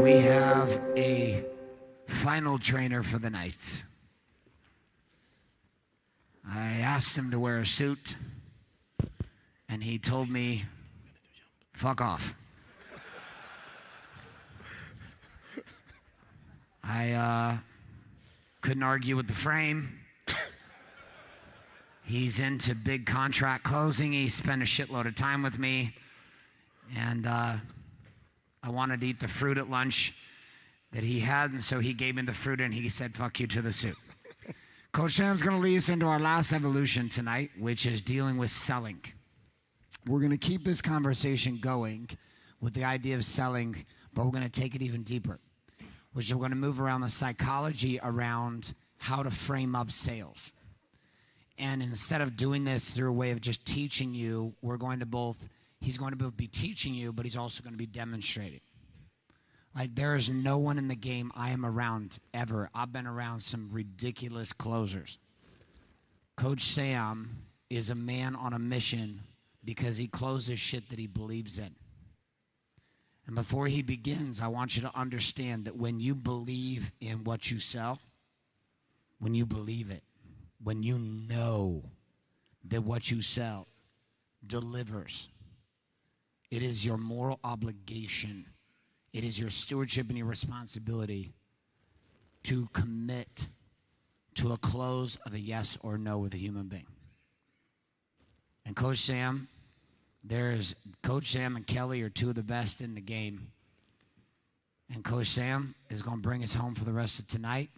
We have a final trainer for the night. I asked him to wear a suit, and he told me, fuck off. I couldn't argue with the frame. He's into big contract closing. He spent a shitload of time with me. And I wanted to eat the fruit at lunch that he had, and so he gave me the fruit, and he said, fuck you to the suit. Coach Sam's going to lead us into our last evolution tonight, which is dealing with selling. We're going to keep this conversation going with the idea of selling, but we're going to take it even deeper, which we're going to move around the psychology around how to frame up sales. And instead of doing this through a way of just teaching you, he's going to both be teaching you, but he's also going to be demonstrating. Like, there is no one in the game I am around ever. I've been around some ridiculous closers. Coach Sam is a man on a mission because he closes shit that he believes in. And before he begins, I want you to understand that when you believe in what you sell, when you believe it, when you know that what you sell delivers, it is your moral obligation. It is your stewardship and your responsibility to commit to a close of a yes or no with a human being. And Coach Sam and Kelly are two of the best in the game. And Coach Sam is going to bring us home for the rest of tonight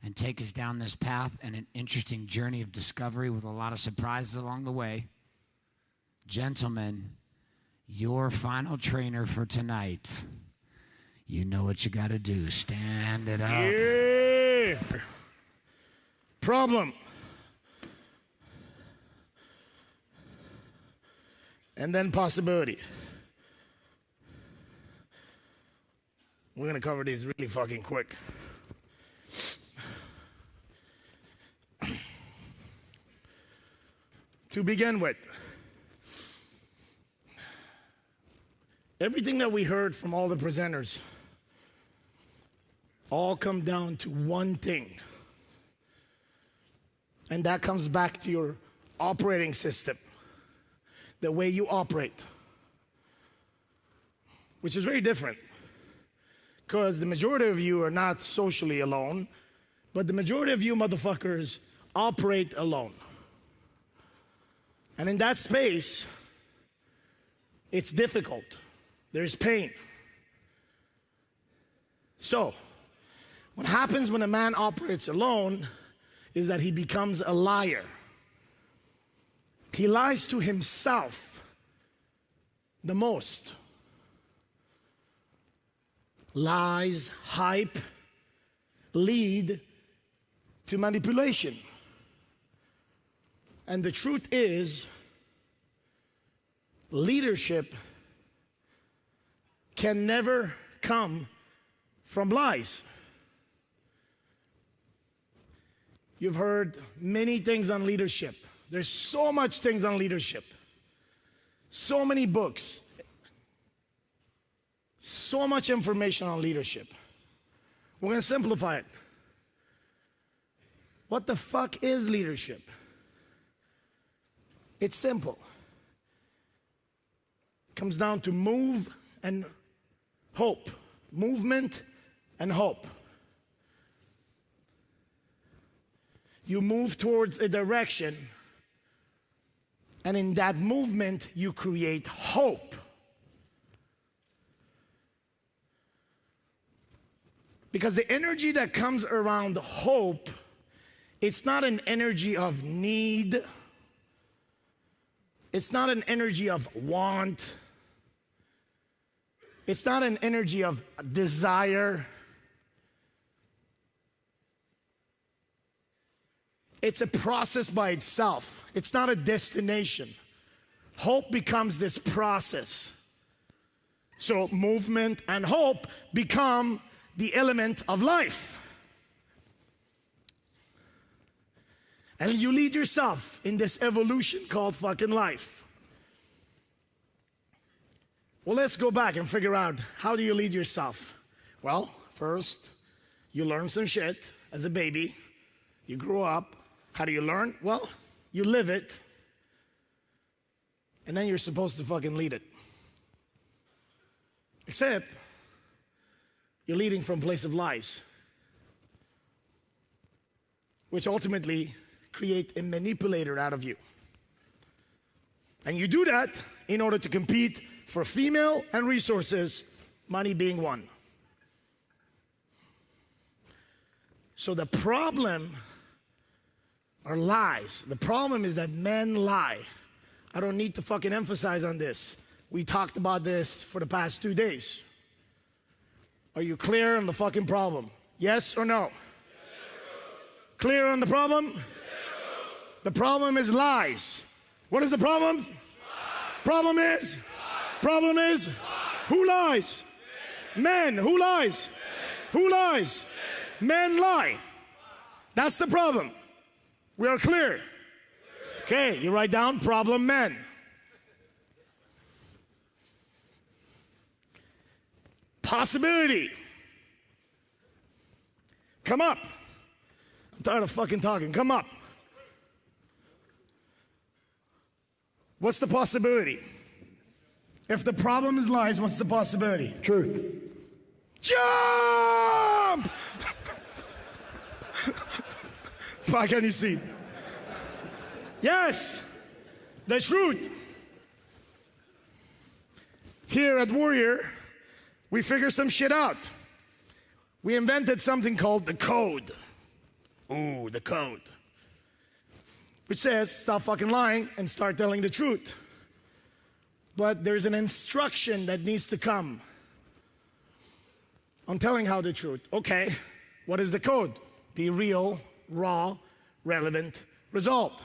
and take us down this path and an interesting journey of discovery with a lot of surprises along the way. Gentlemen, your final trainer for tonight. You know what you got to do. Stand it up. Yeah. Problem. And then possibility. We're going to cover these really fucking quick. To begin with, everything that we heard from all the presenters all come down to one thing. And that comes back to your operating system, the way you operate, which is very different because the majority of you are not socially alone, but the majority of you motherfuckers operate alone. And in that space, it's difficult. There's pain. So, what happens when a man operates alone is that he becomes a liar. He lies to himself the most. Lies, hype, lead to manipulation. And the truth is, leadership can never come from lies. You've heard many things on leadership. There's so much things on leadership. So many books. So much information on leadership. We're going to simplify it. What the fuck is leadership? It's simple. It comes down to move and hope. Movement and hope. You move towards a direction, and in that movement, you create hope. Because the energy that comes around hope, it's not an energy of need. It's not an energy of want. It's not an energy of desire. It's a process by itself. It's not a destination. Hope becomes this process. So movement and hope become the element of life. And you lead yourself in this evolution called fucking life. Well, let's go back and figure out, how do you lead yourself? Well, first, you learn some shit as a baby. You grow up. How do you learn? Well, you live it. And then you're supposed to fucking lead it. Except, you're leading from a place of lies, which ultimately create a manipulator out of you. And you do that in order to compete for female and resources, money being one. So the problem are lies. The problem is that men lie. I don't need to fucking emphasize on this. We talked about this for the past 2 days. Are you clear on the fucking problem? Yes or no? Yes. Clear on the problem? Yes. The problem is lies. What is the problem? Lies. Problem is? Lies. Problem is? Lies. Who lies? Men. Who lies? Men. Who lies? Men lie. That's the problem. We are clear. Okay, you write down problem men. Possibility. Come up. I'm tired of fucking talking. Come up. What's the possibility? If the problem is lies, what's the possibility? Truth. Jump! Back on your seat. Yes, the truth. Here at Warrior, we figured some shit out. We invented something called the code. Ooh, the code. Which says, stop fucking lying and start telling the truth. But there's an instruction that needs to come on telling how the truth. Okay, what is the code? Be real, raw, relevant result.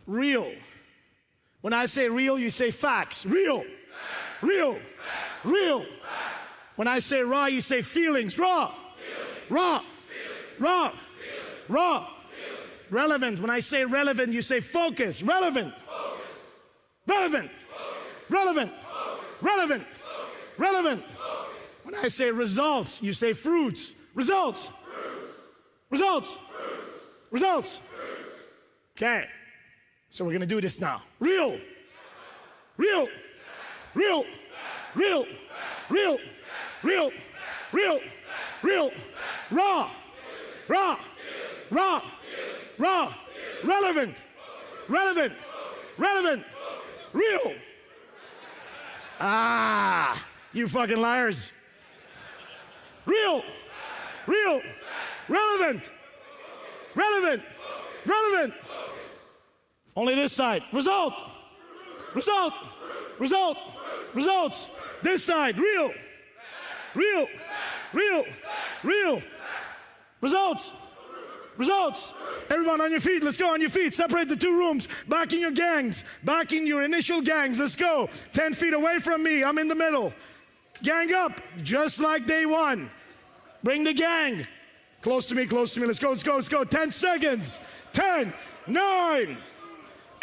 Real. When I say real, you say facts. Real. Facts. Real. Facts. Real. Facts. When I say raw, you say feelings. Raw. Feelings. Raw. Feelings. Raw. Feelings. Raw. Feelings. Relevant. When I say relevant, you say focus. Relevant. Focus. Relevant. Focus. Relevant. Focus. Relevant. Focus. Relevant. Focus. When I say results, you say fruits. Results. Fruits. Results. Fruits. Results. Fruits. Okay. So we're gonna do this now. Real. Real. Real. Real. Real. Real. Real. Real. Raw. Raw. Raw. Raw. Relevant. Relevant. Relevant. Real. Ah, you fucking liars. Real. Real. Relevant. Relevant. Relevant. Only this side. Result. Result. Result. Results. This side. Real. Real. Real. Real. Results. Results. Everyone on your feet. Let's go on your feet. Separate the two rooms. Back in your gangs. Back in your initial gangs. Let's go. 10 feet away from me. I'm in the middle. Gang up. Just like day one. Bring the gang. Close to me. Close to me. Let's go. Let's go. Let's go. 10 seconds. 10, 9,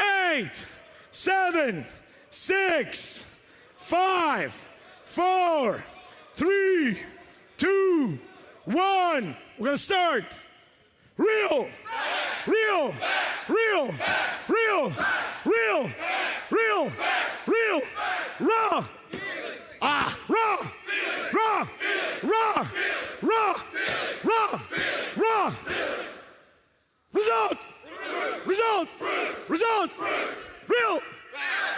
8, 7, 6, 5, 4, 3, 2, 1. We're gonna start. Real, real, real, real, real, real, real, raw, raw, raw, raw, raw, raw, raw. Result. Result! Result! Real!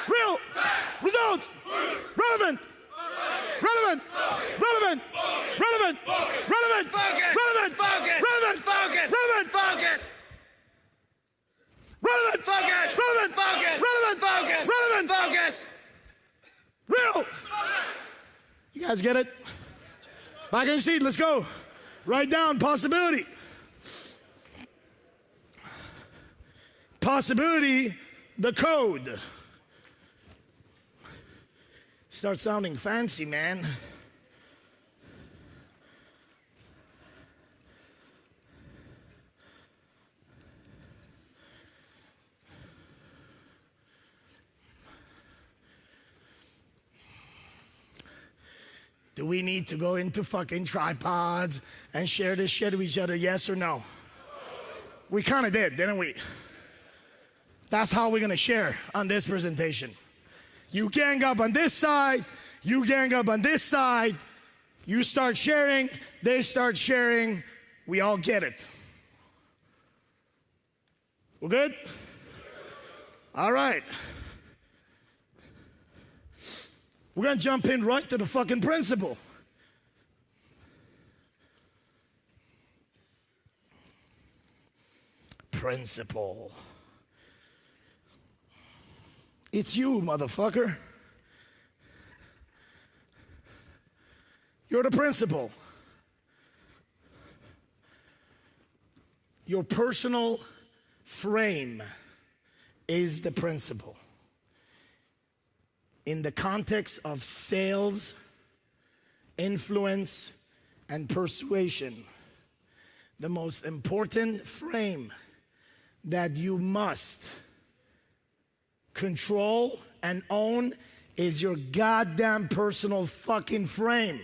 Real! Result! Relevant! Relevant! Relevant! Relevant! Relevant! Relevant! Relevant! Focus! Relevant! Focus! Relevant! Focus! Relevant! Focus! Relevant! Focus! Relevant! Focus! Real! You guys get it? Back in your seat, let's go. Write down possibility. Possibility, the code. Start sounding fancy, man. Do we need to go into fucking tripods and share this shit with each other? Yes or no? We kind of did, didn't we? That's how we're going to share on this presentation. You gang up on this side, you gang up on this side, you start sharing, they start sharing, we all get it. We're good? All right. We're going to jump in right to the fucking principle. Principle. It's you, motherfucker. You're the principal. Your personal frame is the principal. In the context of sales, influence, and persuasion, the most important frame that you must control and own is your goddamn personal fucking frame.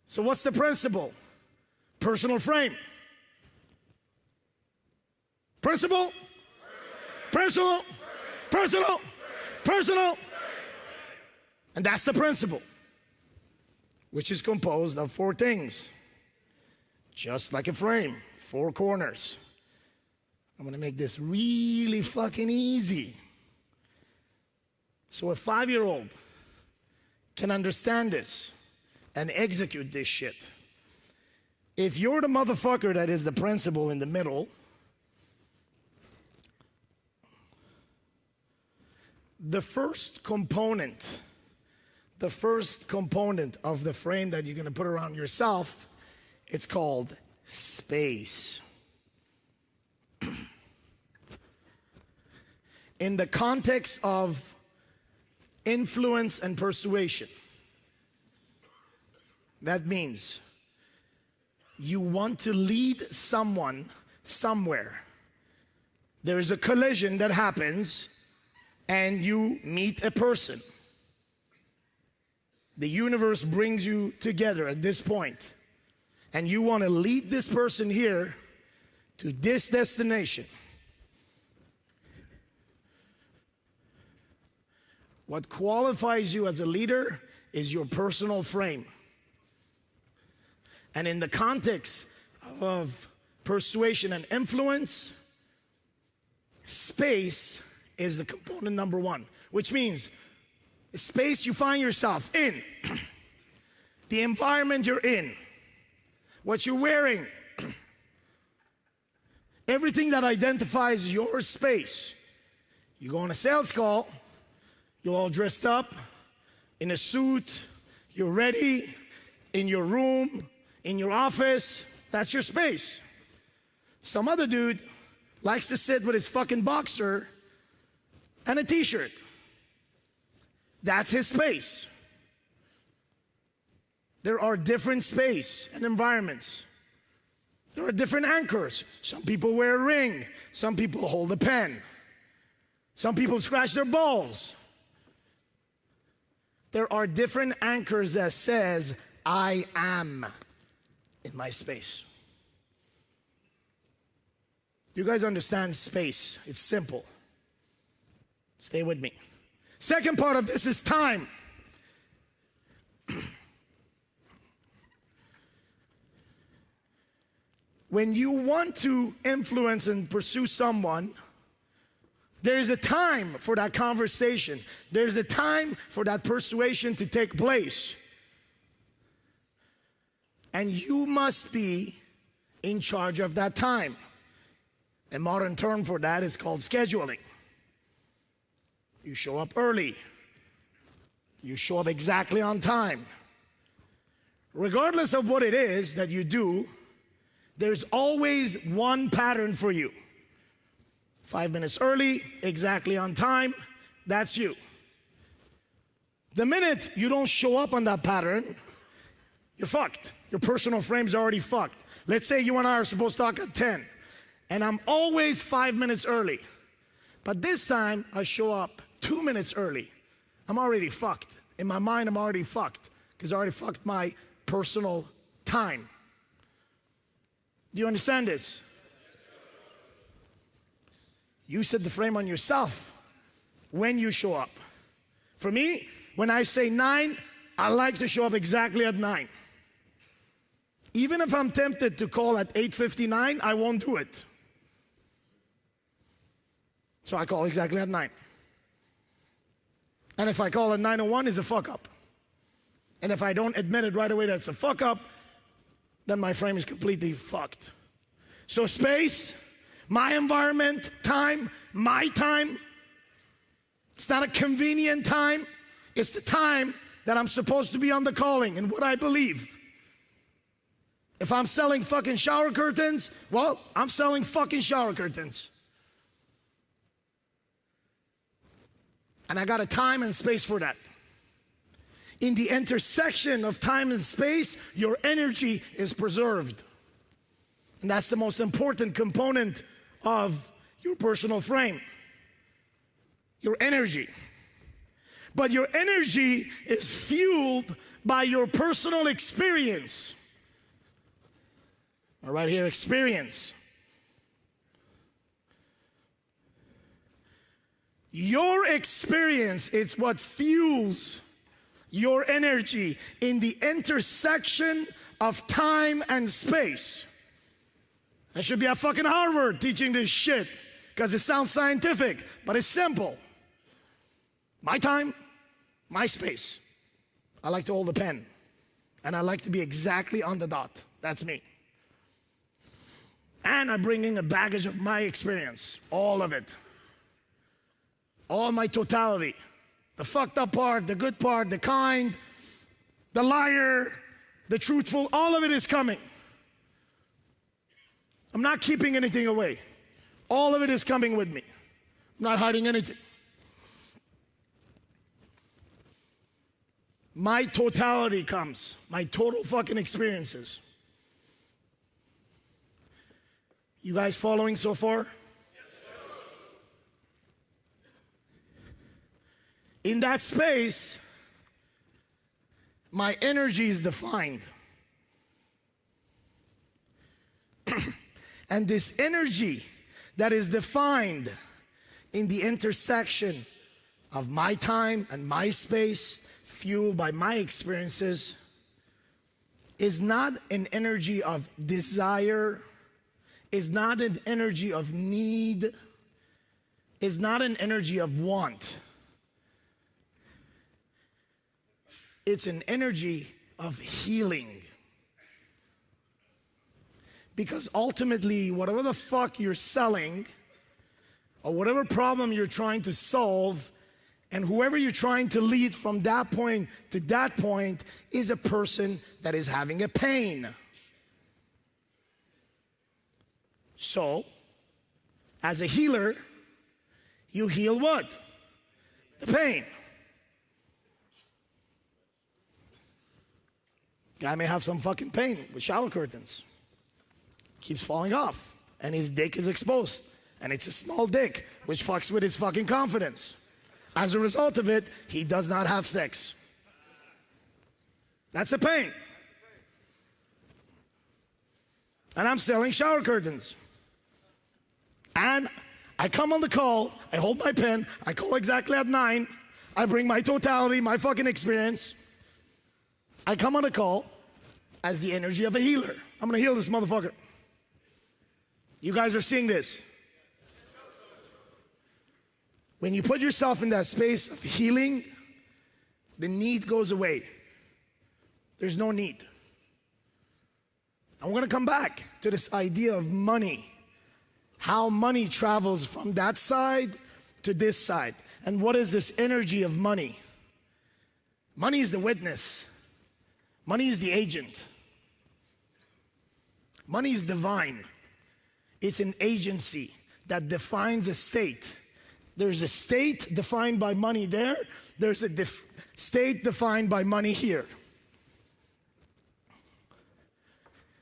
So what's the principle? Personal frame. Principle? Personal? Personal? Personal? And that's the principle, which is composed of 4 things. Just like a frame, 4 corners. I'm gonna make this really fucking easy. So a 5-year-old can understand this and execute this shit. If you're the motherfucker that is the principal in the middle, the first component of the frame that you're gonna put around yourself, it's called space. In the context of influence and persuasion, that means you want to lead someone somewhere. There is a collision that happens and you meet a person. The universe brings you together at this point, and you want to lead this person here to this destination. What qualifies you as a leader is your personal frame. And in the context of persuasion and influence, space is the component number 1, which means the space you find yourself in, the environment you're in, what you're wearing, everything that identifies your space. You go on a sales call, you're all dressed up, in a suit, you're ready, in your room, in your office, that's your space. Some other dude likes to sit with his fucking boxer and a t-shirt. That's his space. There are different space and environments. There are different anchors. Some people wear a ring. Some people hold a pen. Some people scratch their balls. There are different anchors that says, I am in my space. You guys understand space. It's simple. Stay with me. Second part of this is time. When you want to influence and pursue someone, there is a time for that conversation. There's a time for that persuasion to take place. And you must be in charge of that time. A modern term for that is called scheduling. You show up early. You show up exactly on time. Regardless of what it is that you do, there's always one pattern for you. 5 minutes early, exactly on time, that's you. The minute you don't show up on that pattern, you're fucked. Your personal frame's already fucked. Let's say you and I are supposed to talk at 10, and I'm always 5 minutes early. But this time, I show up 2 minutes early, I'm already fucked. In my mind, I'm already fucked because I already fucked my personal time. Do you understand this? You set the frame on yourself when you show up. For me, when I say 9, I like to show up exactly at 9. Even if I'm tempted to call at 8:59, I won't do it. So I call exactly at 9. And if I call at 9:01, it's a fuck up. And if I don't admit it right away that's a fuck up, then my frame is completely fucked. So space, my environment, time, my time. It's not a convenient time. It's the time that I'm supposed to be on the calling and what I believe. If I'm selling fucking shower curtains, well, I'm selling fucking shower curtains. And I got a time and space for that. In the intersection of time and space, your energy is preserved. And that's the most important component of your personal frame. Your energy. But your energy is fueled by your personal experience. Right here, experience. Your experience is what fuels your energy in the intersection of time and space. I should be at fucking Harvard teaching this shit because it sounds scientific, but it's simple. My time, my space. I like to hold the pen, and I like to be exactly on the dot. That's me. And I bring in a baggage of my experience, all of it. All my totality. The fucked up part, the good part, the kind, the liar, the truthful, all of it is coming. I'm not keeping anything away. All of it is coming with me. I'm not hiding anything. My totality comes, my total fucking experiences. You guys following so far? In that space, my energy is defined. And this energy that is defined in the intersection of my time and my space, fueled by my experiences, is not an energy of desire, is not an energy of need, is not an energy of want. It's an energy of healing. Because ultimately, whatever the fuck you're selling, or whatever problem you're trying to solve, and whoever you're trying to lead from that point to that point is a person that is having a pain. So, as a healer, you heal what? The pain. Guy may have some fucking pain with shower curtains. Keeps falling off, and his dick is exposed. And it's a small dick, which fucks with his fucking confidence. As a result of it, he does not have sex. That's a pain. And I'm selling shower curtains. And I come on the call, I hold my pen, I call exactly at 9, I bring my totality, my fucking experience. I come on a call as the energy of a healer. I'm gonna heal this motherfucker. You guys are seeing this. When you put yourself in that space of healing, the need goes away. There's no need. And we're gonna come back to this idea of money. How money travels from that side to this side. And what is this energy of money? Money is the witness. Money is the agent. Money is divine. It's an agency that defines a state. There's a state defined by money there. There's a state defined by money here.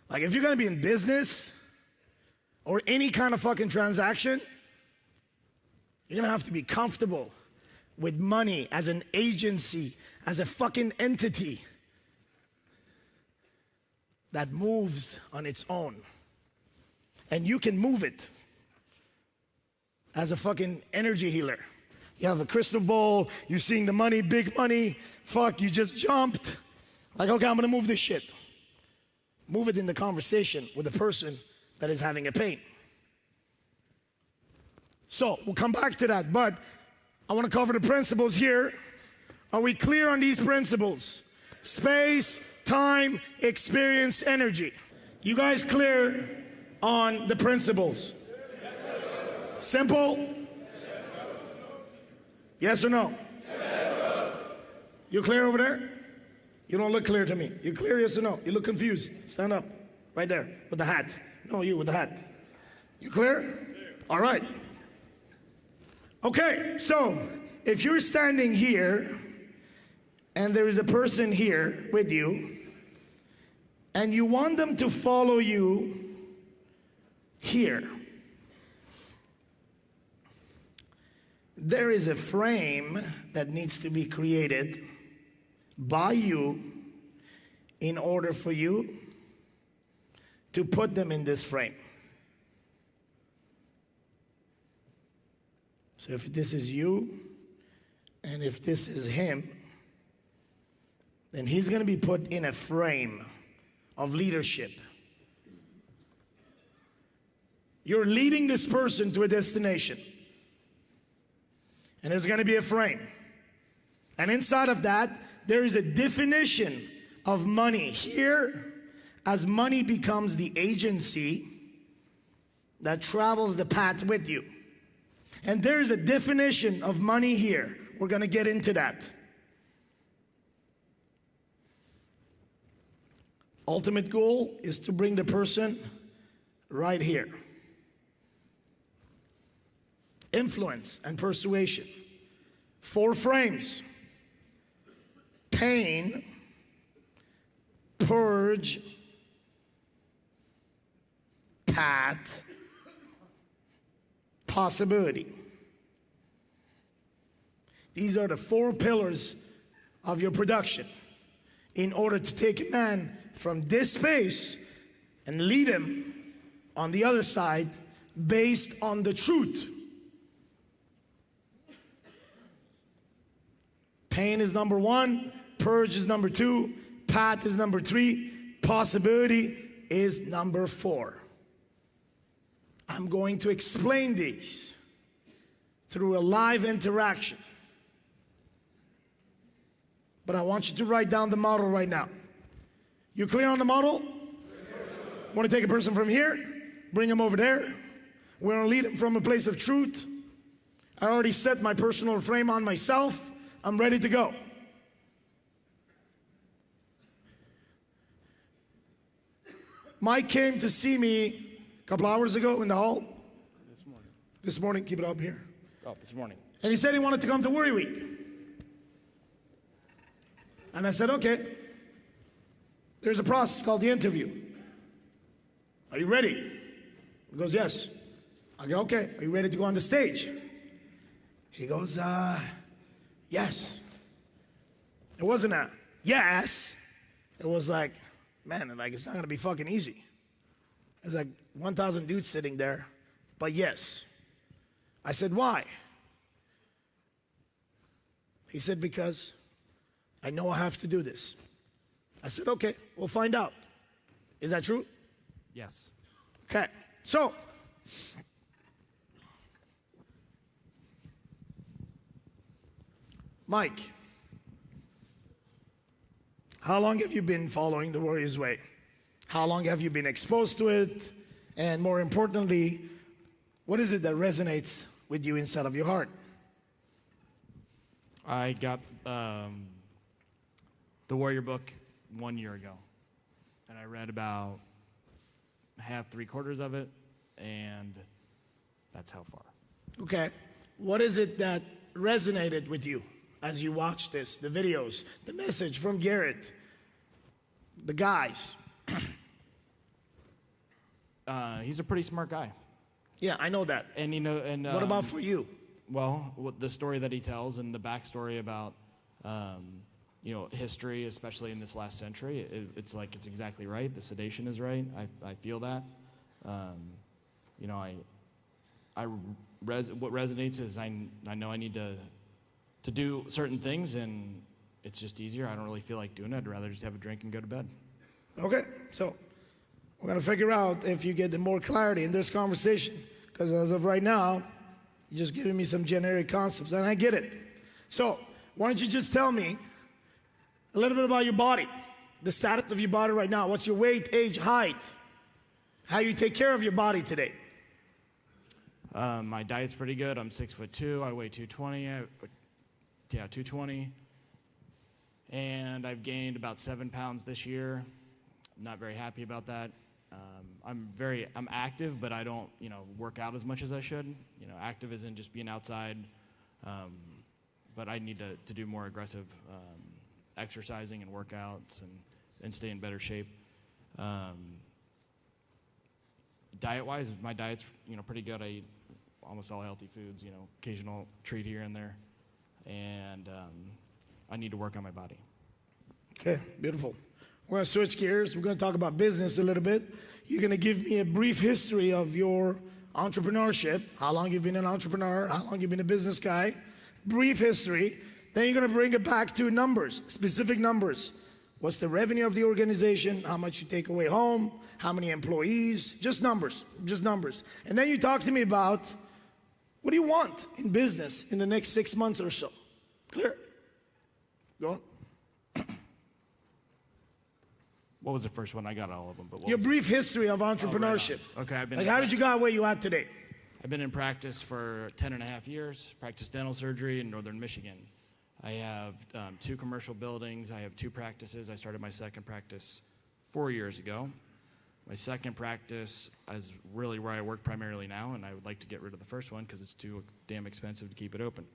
Like if you're gonna be in business or any kind of fucking transaction, you're gonna have to be comfortable with money as an agency, as a fucking entity that moves on its own. And you can move it as a fucking energy healer. You have a crystal ball, you're seeing the money, big money, fuck, you just jumped. Like, okay, I'm gonna move this shit. Move it in the conversation with the person that is having a pain. So, we'll come back to that, but I wanna cover the principles here. Are we clear on these principles? Space, time, experience, energy. You guys clear on the principles? Simple? Yes or no? You clear over there? You don't look clear to me. You clear, yes or no? You look confused. Stand up. Right there with the hat. No, you with the hat. You clear? All right. Okay, so if you're standing here and there is a person here with you and you want them to follow you here, there is a frame that needs to be created by you in order for you to put them in this frame. So if this is you and if this is him, then he's going to be put in a frame of leadership. You're leading this person to a destination. And there's going to be a frame. And inside of that, there is a definition of money. Here, as money becomes the agency that travels the path with you. And there is a definition of money here. We're going to get into that. Ultimate goal is to bring the person right here. Influence and persuasion. 4 frames. Pain, purge, path, possibility. These are the 4 pillars of your production in order to take a man from this space and lead him on the other side based on the truth. Pain is number 1, purge is number 2, path is number 3, possibility is number 4. I'm going to explain these through a live interaction. But I want you to write down the model right now. You clear on the model? Want to take a person from here, bring him over there. We're going to lead him from a place of truth. I already set my personal frame on myself. I'm ready to go. Mike came to see me a couple hours ago in the hall. This morning. This morning, keep it up here. Oh, this morning. And he said he wanted to come to Worry Week. And I said, okay. There's a process called the interview. Are you ready? He goes, yes. I go, okay. Are you ready to go on the stage? He goes, yes. It wasn't a yes. It was like, man, like it's not gonna be fucking easy. There's like 1,000 dudes sitting there, but yes. I said, why? He said, because I know I have to do this. I said, okay, we'll find out. Is that true? Yes. Okay, so Mike, how long have you been following the Warrior's Way? How long have you been exposed to it? And more importantly, what is it that resonates with you inside of your heart? I got the Warrior book 1 year ago. And I read about half, 3/4 of it, and that's how far. Okay, what is it that resonated with you as you watched this, the videos, the message from Garrett, the guys? He's a pretty smart guy. Yeah, I know that. And you know, and What about for you? Well, the story that he tells and the backstory about, history, especially in this last century, it's exactly right. The sedation is right. I feel that. What resonates is I know I need to do certain things, and it's just easier. I don't really feel like doing it. I'd rather just have a drink and go to bed. Okay, so we're going to figure out if you get more clarity in this conversation, because as of right now, you're just giving me some generic concepts, and I get it. So why don't you just tell me a little bit about your body, the status of your body right now. What's your weight, age, height, how you take care of your body today? My diet's pretty good. I'm 6'2". I weigh 220. 220. And I've gained about 7 pounds this year. I'm not very happy about that. I'm active, but I don't, work out as much as I should. Active isn't just being outside, but I need to do more aggressive exercising and workouts and stay in better shape. Diet-wise, my diet's pretty good. I eat almost all healthy foods. Occasional treat here and there, and I need to work on my body. Okay, beautiful. We're going to switch gears. We're going to talk about business a little bit. You're going to give me a brief history of your entrepreneurship, how long you've been an entrepreneur, how long you've been a business guy, brief history. Then you're going to bring it back to numbers, specific numbers. What's the revenue of the organization? How much you take away home? How many employees? Just numbers, just numbers. And then you talk to me about what do you want in business in the next 6 months or so? Clear? Go on. What was the first one? I got all of them. But Your brief history of entrepreneurship. Oh, right on. Okay, how did you get where you at today? I've been in practice for 10 and a half years, practiced dental surgery in northern Michigan. I have 2 commercial buildings. I have 2 practices. I started my second practice 4 years ago. My second practice is really where I work primarily now, and I would like to get rid of the first one because it's too damn expensive to keep it open.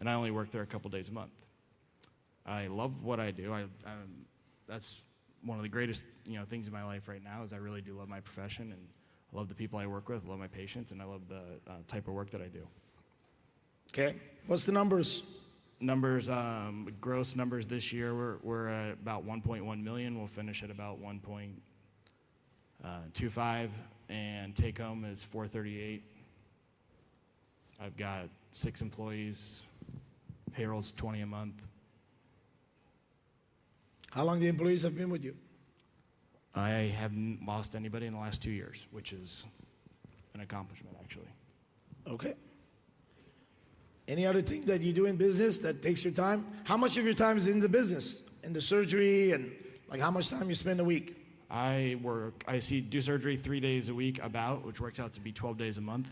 And I only work there a couple days a month. I love what I do. That's one of the greatest things in my life right now is I really do love my profession, and I love the people I work with, I love my patients, and I love the type of work that I do. Okay. What's the numbers? Numbers, gross numbers this year, we're at about 1.1 million. We'll finish at about 1.25, and take home is 438. I've got 6 employees. Payroll's 20 a month. How long the employees have been with you? I haven't lost anybody in the last 2 years, which is an accomplishment, actually. Okay. Any other thing that you do in business that takes your time? How much of your time is in the business, in the surgery, and how much time you spend a week? I do surgery 3 days a week which works out to be 12 days a month,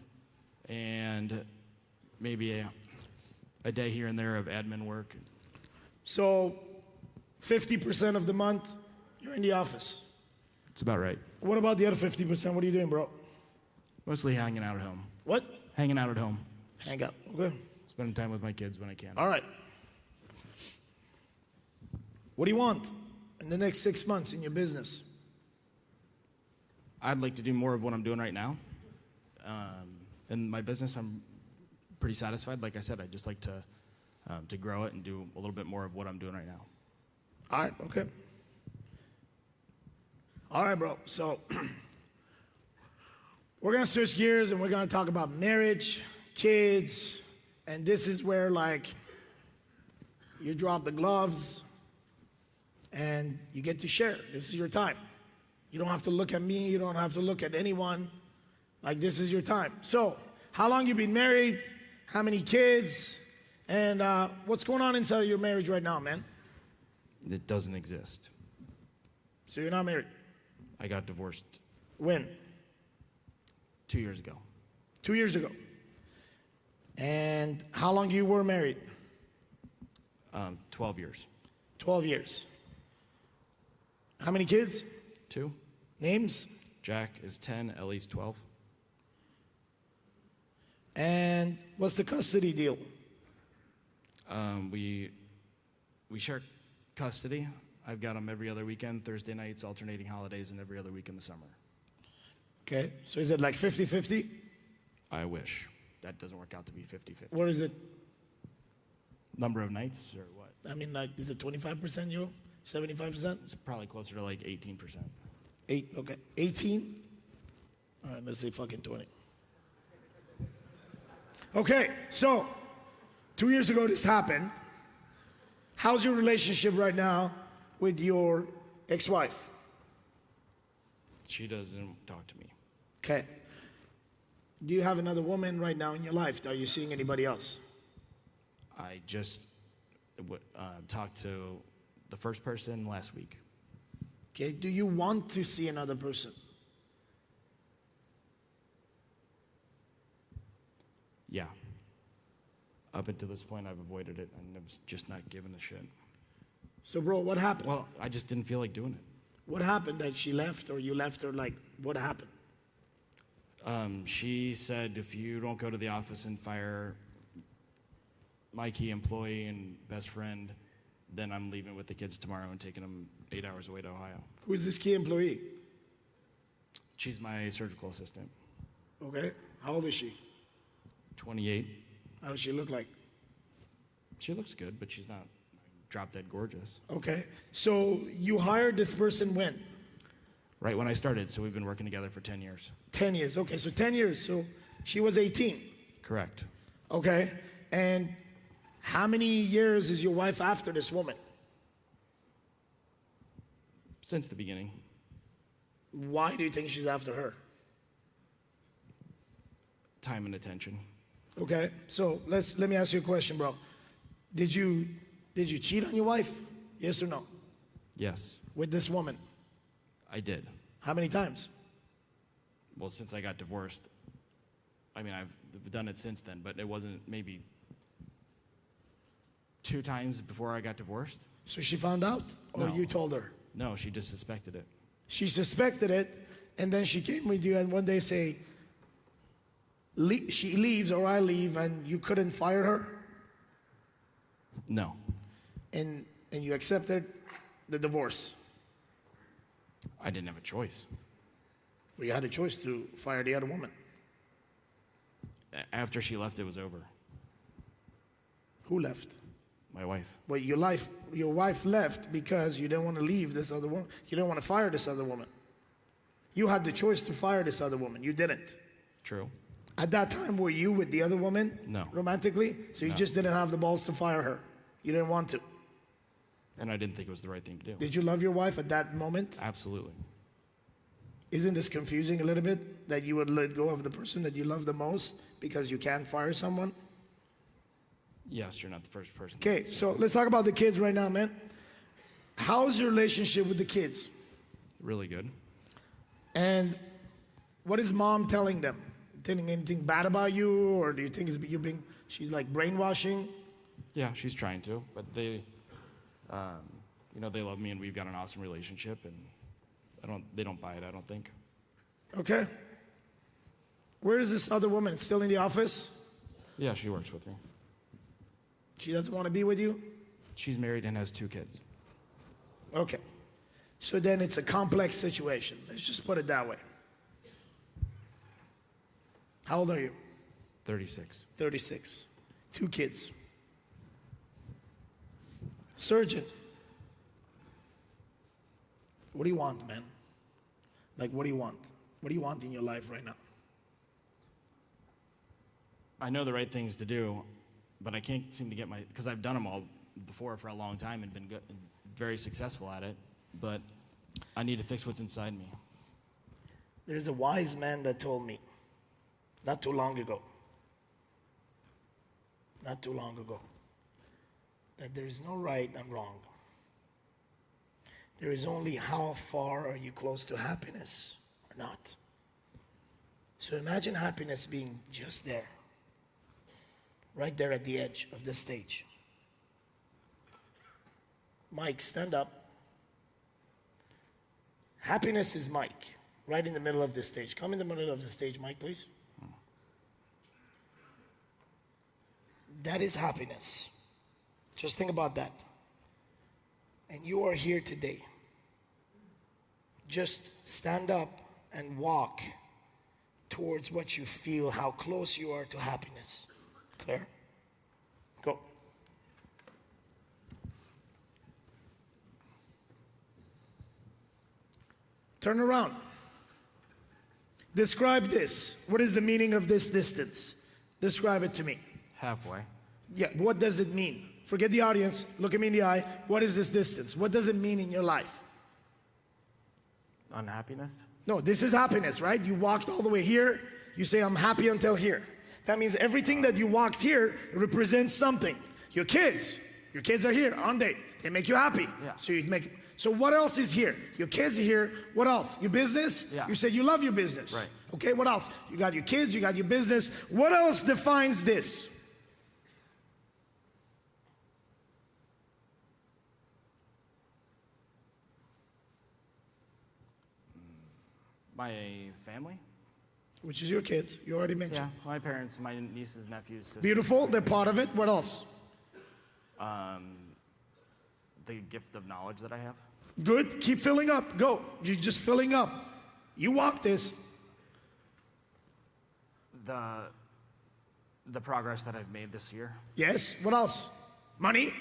and maybe a day here and there of admin work. So 50% of the month, you're in the office. That's about right. What about the other 50%? What are you doing, bro? Mostly hanging out at home. What? Hanging out at home. Hang out. Okay. Spending time with my kids when I can. All right. What do you want in the next 6 months in your business? I'd like to do more of what I'm doing right now. In my business, I'm pretty satisfied. Like I said, I'd just like to grow it and do a little bit more of what I'm doing right now. All right, okay. All right, bro. So we're going to switch gears and we're going to talk about marriage, kids, and this is where you drop the gloves and you get to share. This is your time. You don't have to look at me. You don't have to look at anyone. This is your time. So how long you been married? How many kids? And what's going on inside of your marriage right now, man? It doesn't exist. So you're not married? I got divorced. When? 2 years ago. 2 years ago. And how long you were married? 12 years. 12 years. How many kids? 2. Names? Jack is 10, Ellie's 12. And what's the custody deal? We share custody. I've got them every other weekend, Thursday nights, alternating holidays, and every other week in the summer. Okay, so is it like 50-50? I wish. that doesn't work out to be 50-50. What is it? Number of nights or what? I mean, like, is it 25% you? 75%? It's probably closer to like 18%. 8, okay. 18? All right, let's say fucking 20. Okay, so 2 years ago this happened. How's your relationship right now with your ex-wife? She doesn't talk to me. Okay. Do you have another woman right now in your life? Are you seeing anybody else? I just talked to the first person last week. Okay. Do you want to see another person? Yeah. Up until this point, I've avoided it and I've just not given a shit. So, bro, what happened? Well, I just didn't feel like doing it. What happened that she left or you left her? Like, what happened? She said, if you don't go to the office and fire my key employee and best friend, then I'm leaving with the kids tomorrow and taking them 8 hours away to Ohio. Who is this key employee? She's my surgical assistant. Okay. How old is she? 28. How does she look like? She looks good, but she's not drop dead gorgeous. Okay. So you hired this person when? Right when I started, so we've been working together for 10 years. 10 years. Okay, so 10 years. So she was 18. Correct. Okay. And how many years is your wife after this woman? Since the beginning. Why do you think she's after her? Time and attention. Okay. So let me ask you a question, bro. Did you cheat on your wife? Yes or no? Yes, With this woman? I did. How many times? Well, since I got divorced, I mean, I've done it since then, but it wasn't maybe 2 times before I got divorced. So she found out or No. you told her? No, she just suspected it. She suspected it and then she came with you and one day say, she leaves or I leave and you couldn't fire her? No. And you accepted the divorce? I didn't have a choice. Well, you had a choice to fire the other woman. After she left, it was over. Who left? My wife. Well, your wife left because you didn't want to leave this other woman. You didn't want to fire this other woman. You had the choice to fire this other woman. You didn't. True. At that time, were you with the other woman? No. Romantically? So you No. just didn't have the balls to fire her. You didn't want to. And I didn't think it was the right thing to do. Did you love your wife at that moment? Absolutely. Isn't this confusing a little bit that you would let go of the person that you love the most because you can't fire someone? Yes, you're not the first person. Okay, so let's talk about the kids right now, man. How's your relationship with the kids? Really good. And what is mom telling them? Telling anything bad about you, or do you think she's like brainwashing? Yeah, she's trying to, but they love me and we've got an awesome relationship, and they don't buy it, I don't think. Okay. Where is this other woman? Still in the office? Yeah, she works with me. She doesn't want to be with you? She's married and has 2 kids. Okay. So then it's a complex situation. Let's just put it that way. How old are you? 36. 36. 2 kids. Surgeon. What do you want, man? Like, what do you want? What do you want in your life right now? I know the right things to do, but I can't seem to get because I've done them all before for a long time and been good, very successful at it, but I need to fix what's inside me. There's a wise man that told me not too long ago, that there is no right and wrong. There is only how far are you close to happiness or not. So imagine happiness being just there, right there at the edge of the stage. Mike, stand up. Happiness is Mike, right in the middle of the stage. Come in the middle of the stage, Mike, please. That is happiness. Just think about that. And you are here today. Just stand up and walk towards what you feel, how close you are to happiness. Clear? Go. Turn around. Describe this. What is the meaning of this distance? Describe it to me. Halfway. Yeah, what does it mean? Forget the audience. Look at me in the eye. What is this distance? What does it mean in your life? Unhappiness? No, this is happiness, right? You walked all the way here. You say, I'm happy until here. That means everything that you walked here represents something. Your kids are here, aren't they? They make you happy. Yeah. So what else is here? Your kids are here. What else? Your business? Yeah. You said you love your business. Right. Okay, what else? You got your kids, you got your business. What else defines this? My family? Which is your kids, you already Yeah, mentioned. my parents, my nieces, nephews, sisters. Beautiful, they're part of it. What else? The gift of knowledge that I have. Good, keep filling up, go. You're just filling up. You walk this. The progress that I've made this year. Yes, what else? Money?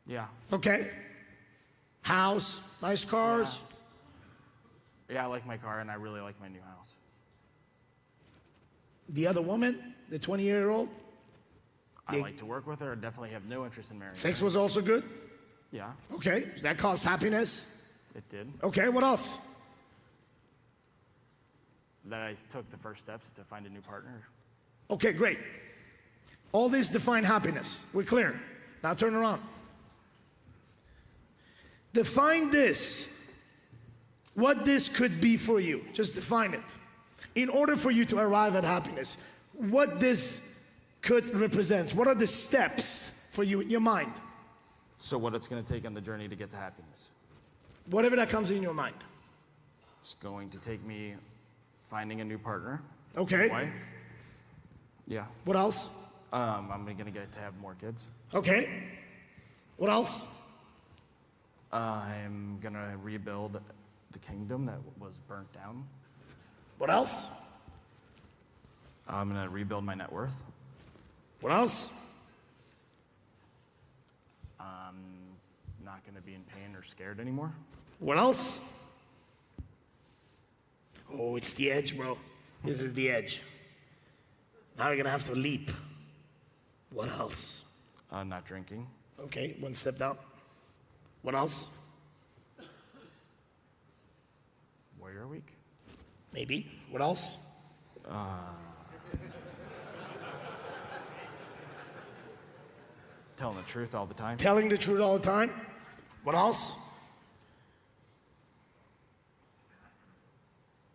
Yeah. Okay. House, nice cars. Yeah, I like my car and I really like my new house. The other woman, the 20-year-old, I like to work with her. I definitely have no interest in marrying sex her. was also good. Yeah, Okay, that caused happiness. it did. Okay, what else? That I took the first steps to find a new partner. Okay, great. All this define happiness. We're clear. Now turn around. Define this. What this could be for you. Just define it. In order for you to arrive at happiness, what this could represent. What are the steps for you in your mind? So what it's going to take on the journey to get to happiness. Whatever that comes in your mind. It's going to take me finding a new partner. Okay. Wife. Yeah. What else? I'm going to get to have more kids. Okay. What else? I'm going to rebuild the kingdom that was burnt down. What else? I'm going to rebuild my net worth. What else? I'm not going to be in pain or scared anymore. What else? Oh, it's the edge, bro. This is the edge. Now you're gonna have to leap. What else? Not drinking. Okay, one step down. What else? Warrior week. Maybe. What else? Telling the truth all the time. Telling the truth all the time. What else?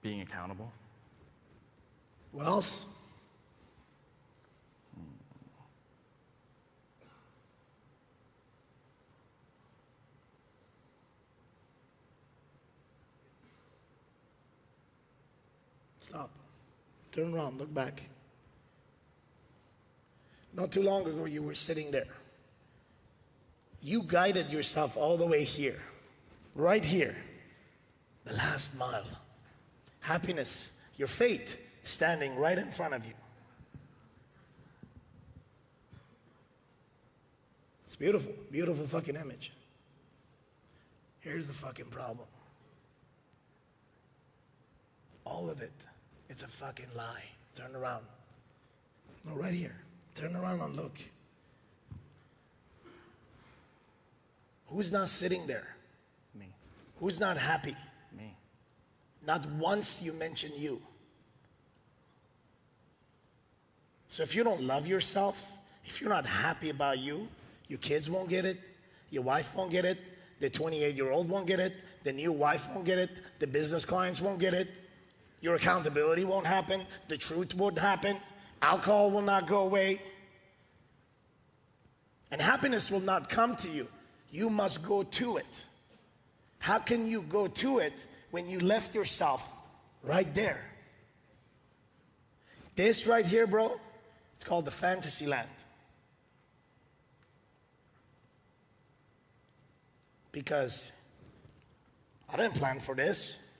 Being accountable. What else? Stop. Turn around, look back. Not too long ago, you were sitting there. You guided yourself all the way here, right here, the last mile. Happiness, your fate, standing right in front of you. It's beautiful, beautiful fucking image. Here's the fucking problem. All of it, it's a fucking lie. Turn around. No, right here. Turn around and look. Who's not sitting there? Me. Who's not happy? Me. Not once you mention you. So if you don't love yourself, if you're not happy about you, your kids won't get it, your wife won't get it, the 28-year-old won't get it, the new wife won't get it, the business clients won't get it, your accountability won't happen, the truth won't happen, alcohol will not go away, and happiness will not come to you. You must go to it. How can you go to it when you left yourself right there? This right here, bro, it's called the fantasy land. Because I didn't plan for this.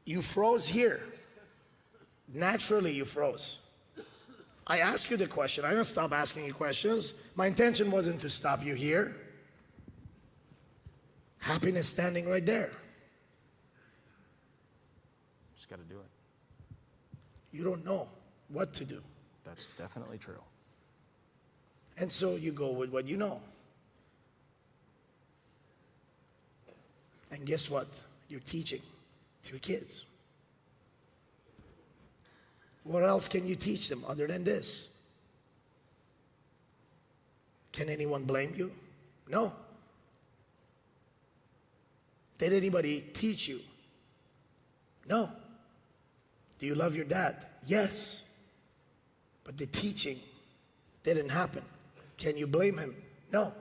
You froze here. Naturally, you froze. I asked you the question. I'm going to stop asking you questions. My intention wasn't to stop you here. Happiness standing right there. Just got to do it. You don't know what to do. That's definitely true. And so you go with what you know. And guess what? You're teaching to your kids. What else can you teach them other than this? Can anyone blame you? No. Did anybody teach you? No. Do you love your dad? Yes. But the teaching didn't happen. Can you blame him? No.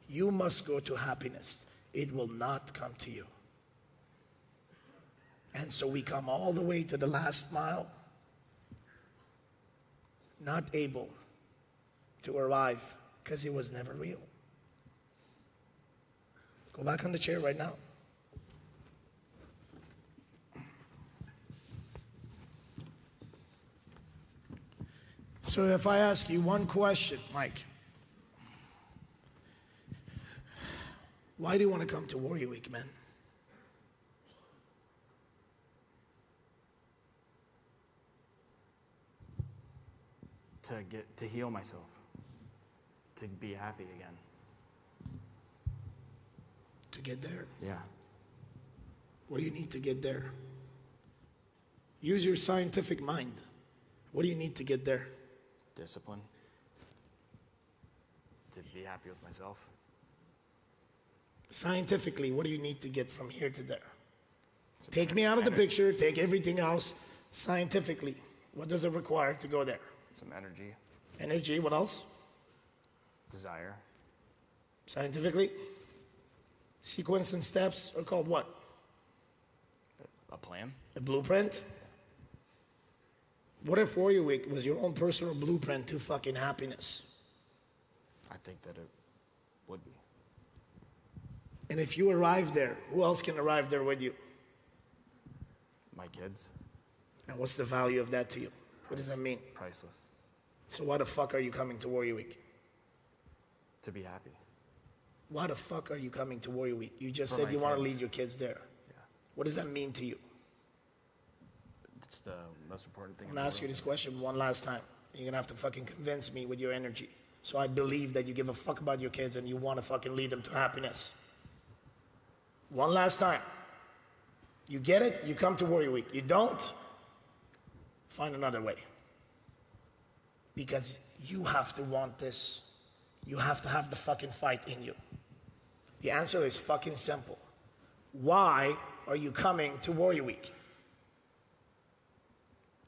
You must go to happiness. It will not come to you. And so we come all the way to the last mile, not able to arrive because it was never real. Go back on the chair right now. So if I ask you one question, Mike, why do you want to come to Warrior Week, man? To heal myself, to be happy again. To get there? Yeah. What do you need to get there? Use your scientific mind. What do you need to get there? Discipline. To be happy with myself. Scientifically, what do you need to get from here to there? Take me out of the picture, take everything else. Scientifically, what does it require to go there? Some energy. Energy, what else? Desire. Scientifically, sequence and steps are called what? A plan. A blueprint? What if Warrior Week was your own personal blueprint to fucking happiness? I think that it would be. And if you arrive there, who else can arrive there with you? My kids. And what's the value of that to you? What does that mean? Priceless. So why the fuck are you coming to Warrior Week? To be happy. Why the fuck are you coming to Warrior Week? You just For said my you want to kids. lead your kids there. Yeah. What does that mean to you? It's the most important thing. I'm gonna ask you this question one last time. You're gonna have to fucking convince me with your energy. So I believe that you give a fuck about your kids and you want to fucking lead them to happiness. One last time. You get it? You come to Warrior Week. You don't? Find another way. Because you have to want this. You have to have the fucking fight in you. The answer is fucking simple. Why are you coming to Warrior Week?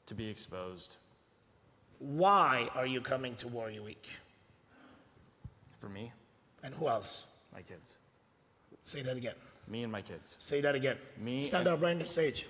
To be exposed. Why are you coming to Warrior Week? For me. And who else? My kids. Say that again. Me and my kids. Say that again. Me Stand and- up right on the stage.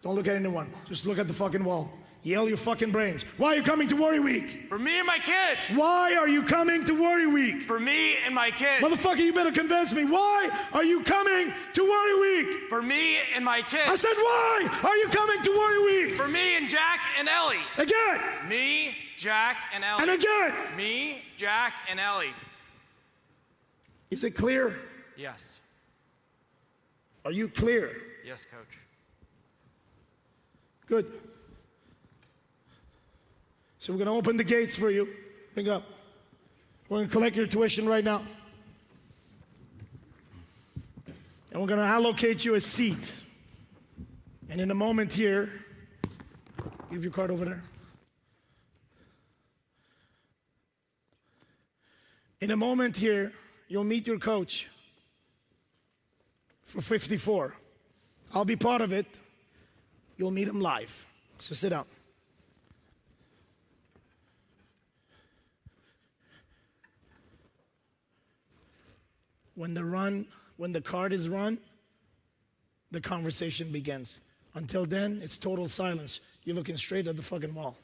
Don't look at anyone. Just look at the fucking wall. Yell your fucking brains. Why are you coming to Warrior Week? For me and my kids. Why are you coming to Warrior Week? For me and my kids. Motherfucker, you better convince me. Why are you coming to Warrior Week? For me and my kids. I said, why are you coming to Warrior Week? For me and Jack and Ellie. Again. Me, Jack, and Ellie. And again. Me, Jack, and Ellie. Is it clear? Yes. Are you clear? Yes, Coach. Good. So we're going to open the gates for you. Bring up. We're going to collect your tuition right now. And we're going to allocate you a seat. And in a moment here, give your card over there. In a moment here, you'll meet your coach for 54. I'll be part of it. You'll meet him live. So sit down. When the card is run, the conversation begins. Until then, it's total silence. You're looking straight at the fucking wall.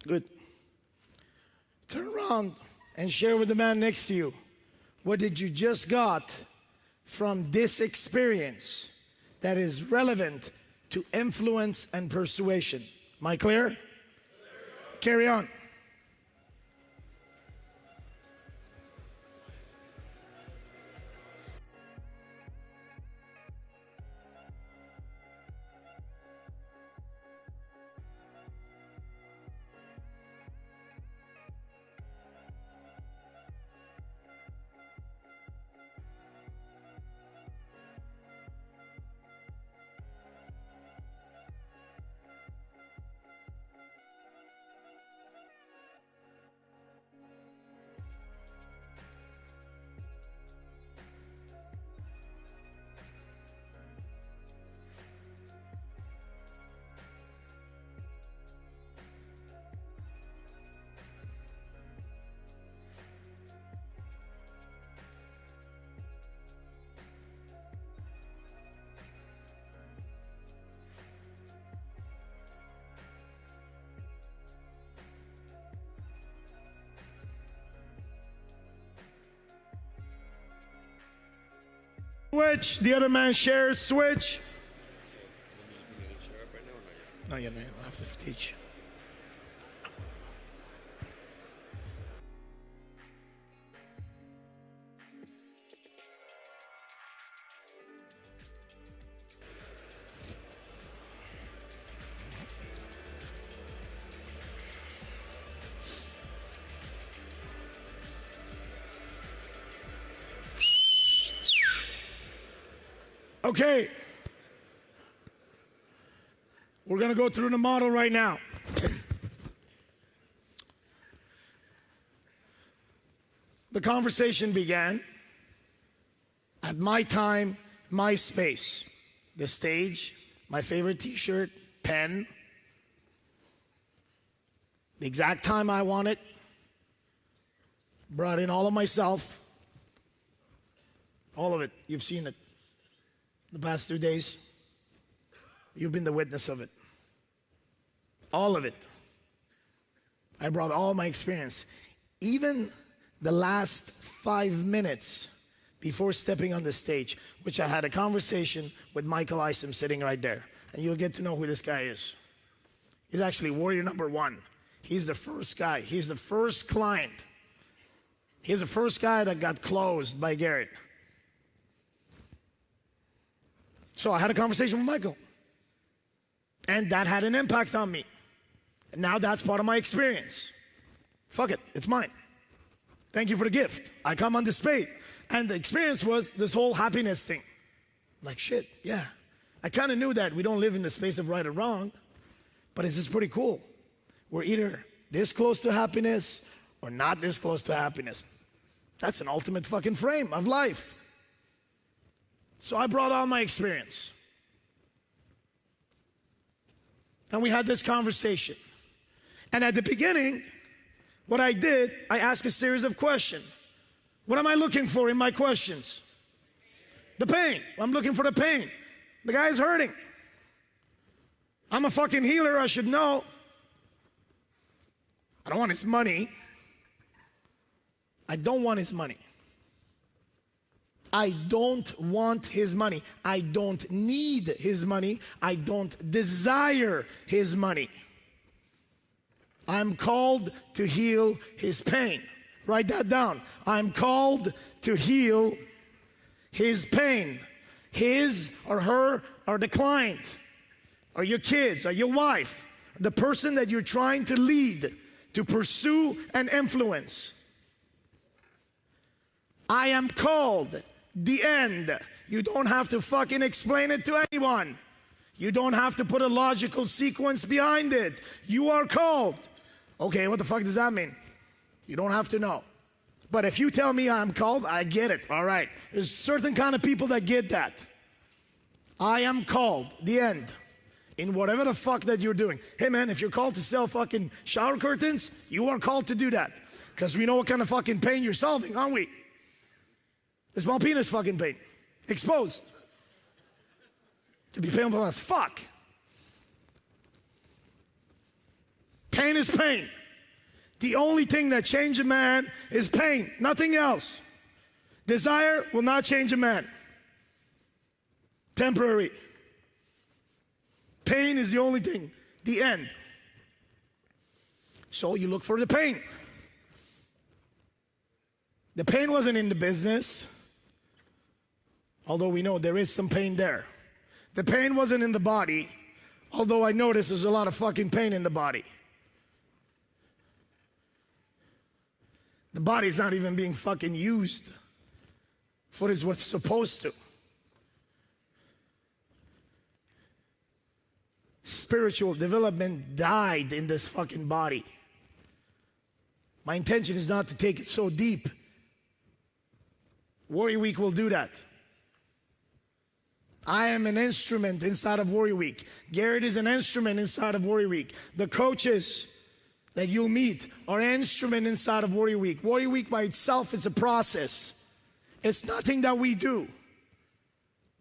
Good. Turn around and share with the man next to you. What did you just got from this experience that is relevant to influence and persuasion? Am I clear? Carry on. Switch. The other man shares. Switch. No, you don't have to teach. Okay. We're going to go through the model right now. The conversation began at my time, my space. The stage, my favorite t-shirt, pen, the exact time I want it. Brought in all of myself. All of it. You've seen it. The past 2 days, you've been the witness of it. All of it. I brought all my experience. Even the last 5 minutes before stepping on the stage, which I had a conversation with Michael Isom sitting right there. And you'll get to know who this guy is. He's actually warrior number one. He's the first guy. He's the first client. He's the first guy that got closed by Garrett. So I had a conversation with Michael. And that had an impact on me. And now that's part of my experience. Fuck it, it's mine. Thank you for the gift. I come on display. And the experience was this whole happiness thing. Like shit, yeah. I kind of knew that we don't live in the space of right or wrong, but it's just pretty cool. We're either this close to happiness or not this close to happiness. That's an ultimate fucking frame of life. So I brought all my experience. And we had this conversation. And at the beginning, what I did, I asked a series of questions. What am I looking for in my questions? The pain. I'm looking for the pain. The guy is hurting. I'm a fucking healer, I should know. I don't want his money. I don't want his money. I don't want his money. I don't need his money. I don't desire his money. I'm called to heal his pain. Write that down. I'm called to heal his pain. His or her or the client or your kids or your wife, the person that you're trying to lead, to pursue and influence. I am called. The end. You don't have to fucking explain it to anyone. You don't have to put a logical sequence behind it. You are called. Okay, what the fuck does that mean? You don't have to know. But if you tell me I'm called, I get it. All right. There's certain kind of people that get that. I am called. The end. In whatever the fuck that you're doing. Hey man, if you're called to sell fucking shower curtains, you are called to do that. Because we know what kind of fucking pain you're solving, aren't we? The small penis fucking pain. Exposed. To be painful as fuck. Pain is pain. The only thing that changes a man is pain, nothing else. Desire will not change a man. Temporary. Pain is the only thing, the end. So you look for the pain. The pain wasn't in the business, although we know there is some pain there. The pain wasn't in the body, although I notice there's a lot of fucking pain in the body. The body's not even being fucking used for what's supposed to. Spiritual development died in this fucking body. My intention is not to take it so deep. Warrior Week will do that. I am an instrument inside of Warrior Week. Garrett is an instrument inside of Warrior Week. The coaches that you'll meet are an instrument inside of Warrior Week. Warrior Week by itself is a process. It's nothing that we do.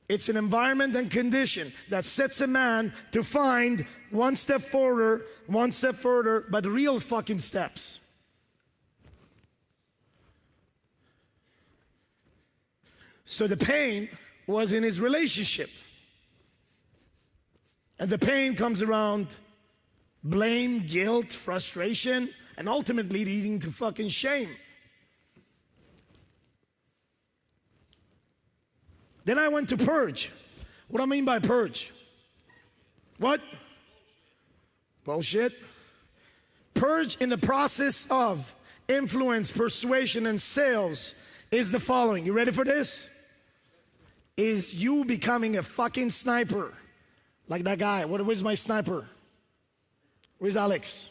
It's an environment and condition that sets a man to find one step forward, one step further, but real fucking steps. So the pain was in his relationship. And the pain comes around blame, guilt, frustration, and ultimately leading to fucking shame. Then I went to purge. What do I mean by purge? What? Bullshit. Purge in the process of influence, persuasion, and sales is the following. You ready for this? Is you becoming a fucking sniper. Like that guy. Where's my sniper? Where's Alex?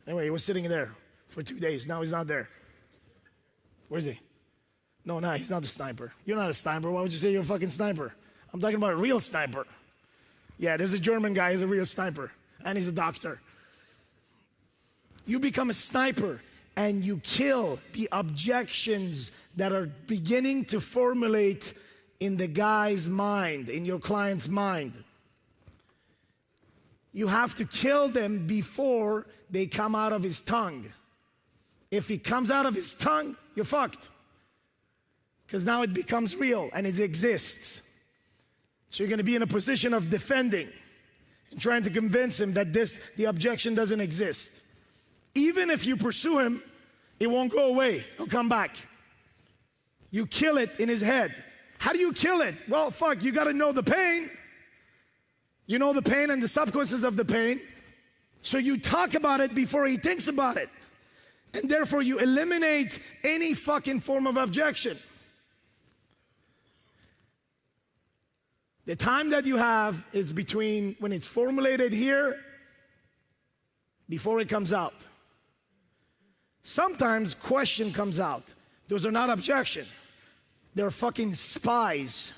Anyway, he was sitting there for 2 days. Now he's not there. Where's he? No, he's not a sniper. You're not a sniper. Why would you say you're a fucking sniper? I'm talking about a real sniper. Yeah, there's a German guy who's a real sniper. And he's a doctor. You become a sniper and you kill the objections that are beginning to formulate in the guy's mind, in your client's mind. You have to kill them before they come out of his tongue. If it comes out of his tongue, you're fucked. Because now it becomes real and it exists. So you're going to be in a position of defending and trying to convince him that the objection doesn't exist. Even if you pursue him, it won't go away. It'll come back. You kill it in his head. How do you kill it? Well, fuck, you got to know the pain. You know the pain and the subconscious of the pain. So you talk about it before he thinks about it. And therefore you eliminate any fucking form of objection. The time that you have is between when it's formulated here before it comes out. Sometimes question comes out. Those are not objection. They're fucking spies.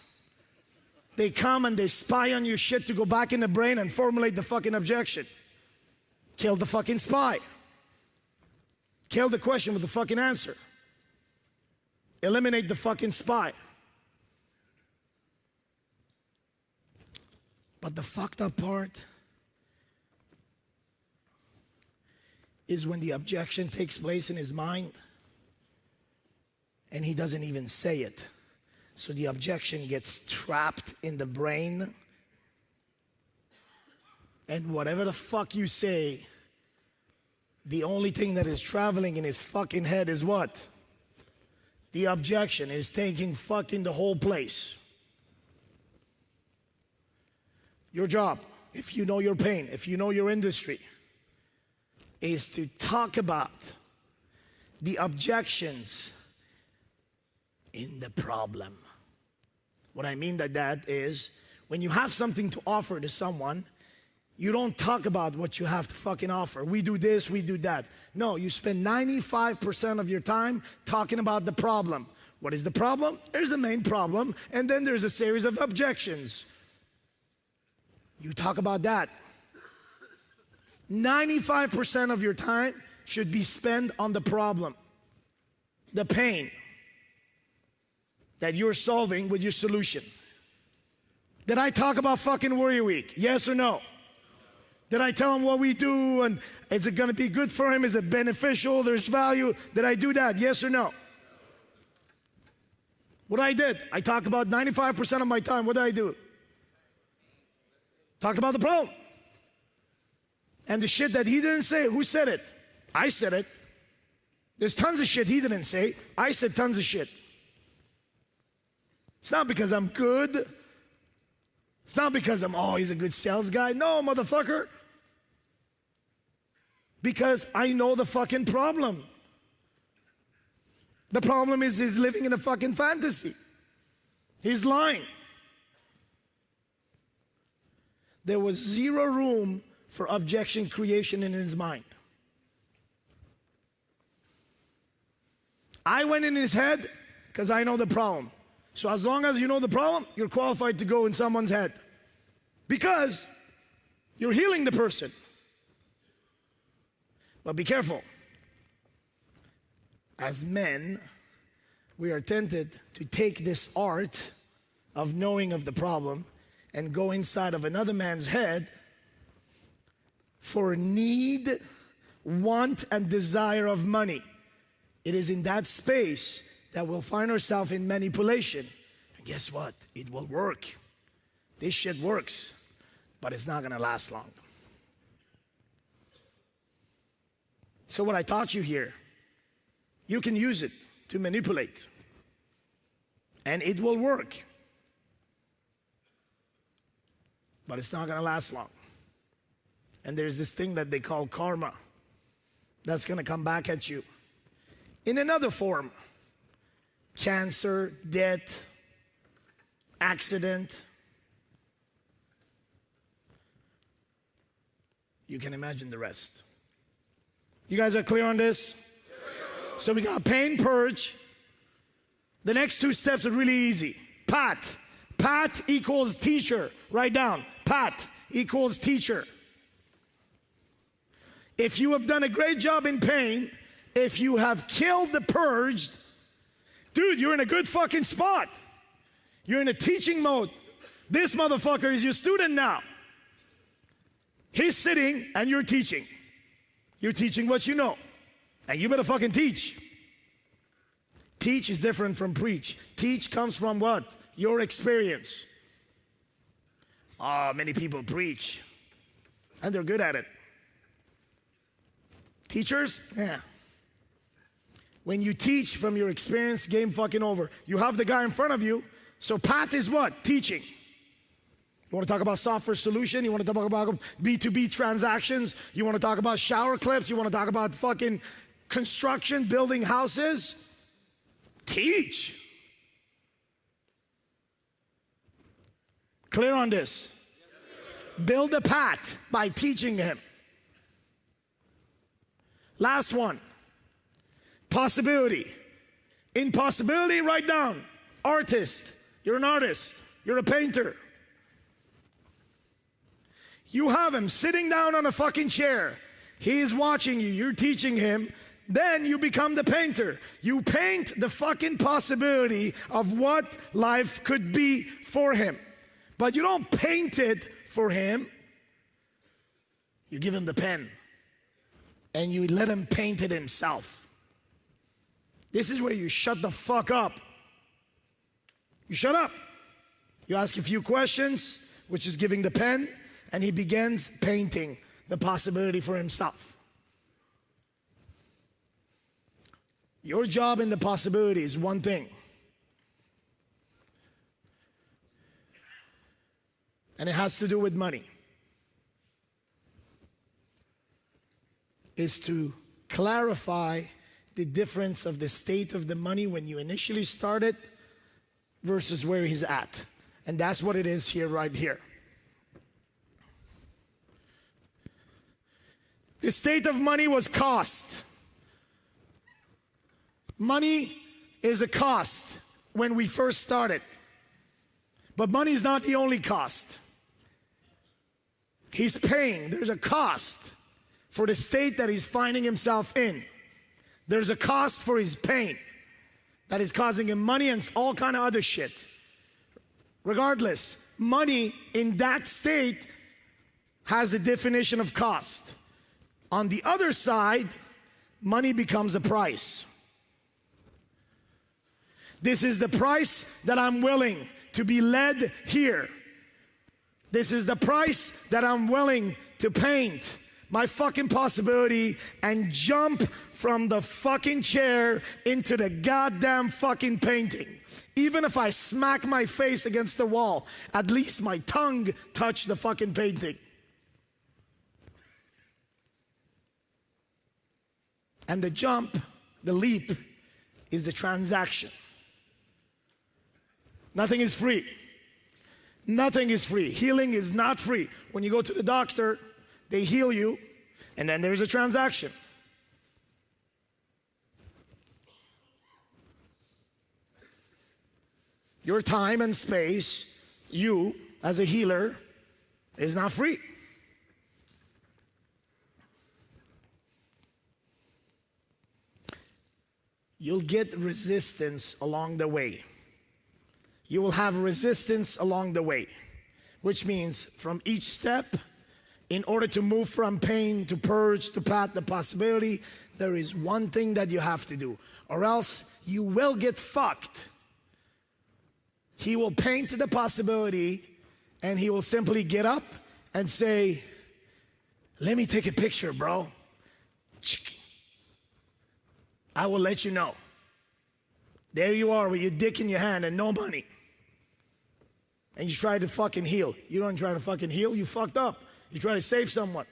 They come and they spy on your shit to go back in the brain and formulate the fucking objection. Kill the fucking spy. Kill the question with the fucking answer. Eliminate the fucking spy. But the fucked up part is when the objection takes place in his mind and he doesn't even say it. So the objection gets trapped in the brain, and whatever the fuck you say, the only thing that is traveling in his fucking head is what? The objection is taking fucking the whole place. Your job, if you know your pain, if you know your industry, is to talk about the objections in the problem. What I mean by that is, when you have something to offer to someone, you don't talk about what you have to fucking offer. We do this, we do that. No, you spend 95% of your time talking about the problem. What is the problem? There's a main problem, and then there's a series of objections. You talk about that. 95% of your time should be spent on the problem, the pain that you're solving with your solution. Did I talk about fucking Warrior Week? Yes or no? Did I tell them what we do and Is it going to be good for him? Is it beneficial? There's value. Did I do that? Yes or no? What I did, I talked about 95% of my time. What did I do? Talked about the problem. And the shit that he didn't say, who said it? I said it. There's tons of shit he didn't say. I said tons of shit. It's not because I'm good. It's not because he's a good sales guy. No, motherfucker. Because I know the fucking problem. The problem is he's living in a fucking fantasy. He's lying. There was zero room for objection creation in his mind. I went in his head because I know the problem. So as long as you know the problem, you're qualified to go in someone's head. Because you're healing the person. But be careful. As men, we are tempted to take this art of knowing of the problem and go inside of another man's head for need, want, and desire of money. It is in that space that we'll find ourselves in manipulation. And guess what? It will work. This shit works, but it's not going to last long. So what I taught you here, you can use it to manipulate. And it will work. But it's not going to last long. And there's this thing that they call karma that's going to come back at you in another form. Cancer, death, accident. You can imagine the rest. You guys are clear on this? So we got pain, purge. The next two steps are really easy. Pat. Pat equals teacher. Write down. Pat equals teacher. If you have done a great job in pain, if you have killed the purged, dude, you're in a good fucking spot. You're in a teaching mode. This motherfucker is your student now. He's sitting and you're teaching. You're teaching what you know. And you better fucking teach. Teach is different from preach. Teach comes from what? Your experience. Many people preach. And they're good at it. Teachers? Yeah. When you teach from your experience, game fucking over. You have the guy in front of you. So Pat is what? Teaching. You want to talk about software solution? You want to talk about B2B transactions? You want to talk about shower clips? You want to talk about fucking construction, building houses? Teach. Clear on this? Build a Pat by teaching him. Last one. Possibility. In possibility, write down. Artist. You're an artist. You're a painter. You have him sitting down on a fucking chair. He is watching you. You're teaching him. Then you become the painter. You paint the fucking possibility of what life could be for him. But you don't paint it for him. You give him the pen. And you let him paint it himself. This is where you shut the fuck up. You shut up. You ask a few questions, which is giving the pen, and he begins painting the possibility for himself. Your job in the possibility is one thing. And it has to do with money. Is to clarify the difference of the state of the money when you initially started versus where he's at. And that's what it is here, right here. The state of money was cost. Money is a cost when we first started. But money is not the only cost. He's paying. There's a cost for the state that he's finding himself in. There's a cost for his pain that is causing him money and all kind of other shit. Regardless, money in that state has a definition of cost. On the other side, money becomes a price. This is the price that I'm willing to be led here. This is the price that I'm willing to paint my fucking possibility and jump from the fucking chair into the goddamn fucking painting. Even if I smack my face against the wall, at least my tongue touched the fucking painting. And the jump, the leap, is the transaction. Nothing is free. Nothing is free. Healing is not free. When you go to the doctor, they heal you, and then there's a transaction. Your time and space, you as a healer, is not free. You'll get resistance along the way. You will have resistance along the way, which means from each step, in order to move from pain to purge to path the possibility, there is one thing that you have to do, or else you will get fucked. He will paint the possibility and he will simply get up and say, let me take a picture, bro. I will let you know. There you are with your dick in your hand and no money. And you try to fucking heal. You don't try to fucking heal, you fucked up. You try to save someone.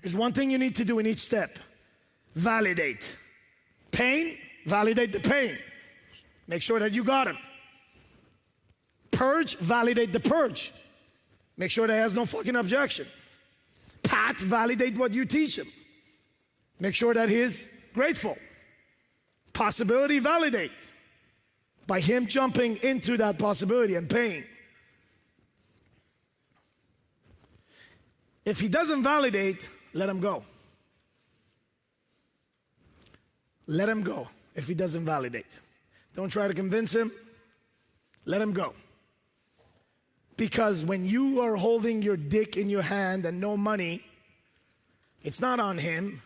There's one thing you need to do in each step. Validate. Pain, validate the pain. Make sure that you got him. Purge, validate the purge. Make sure that he has no fucking objection. Pat, validate what you teach him. Make sure that he is grateful. Possibility, validate. By him jumping into that possibility and pain. If he doesn't validate, let him go. Let him go if he doesn't validate. Don't try to convince him. Let him go. Because when you are holding your dick in your hand and no money, it's not on him,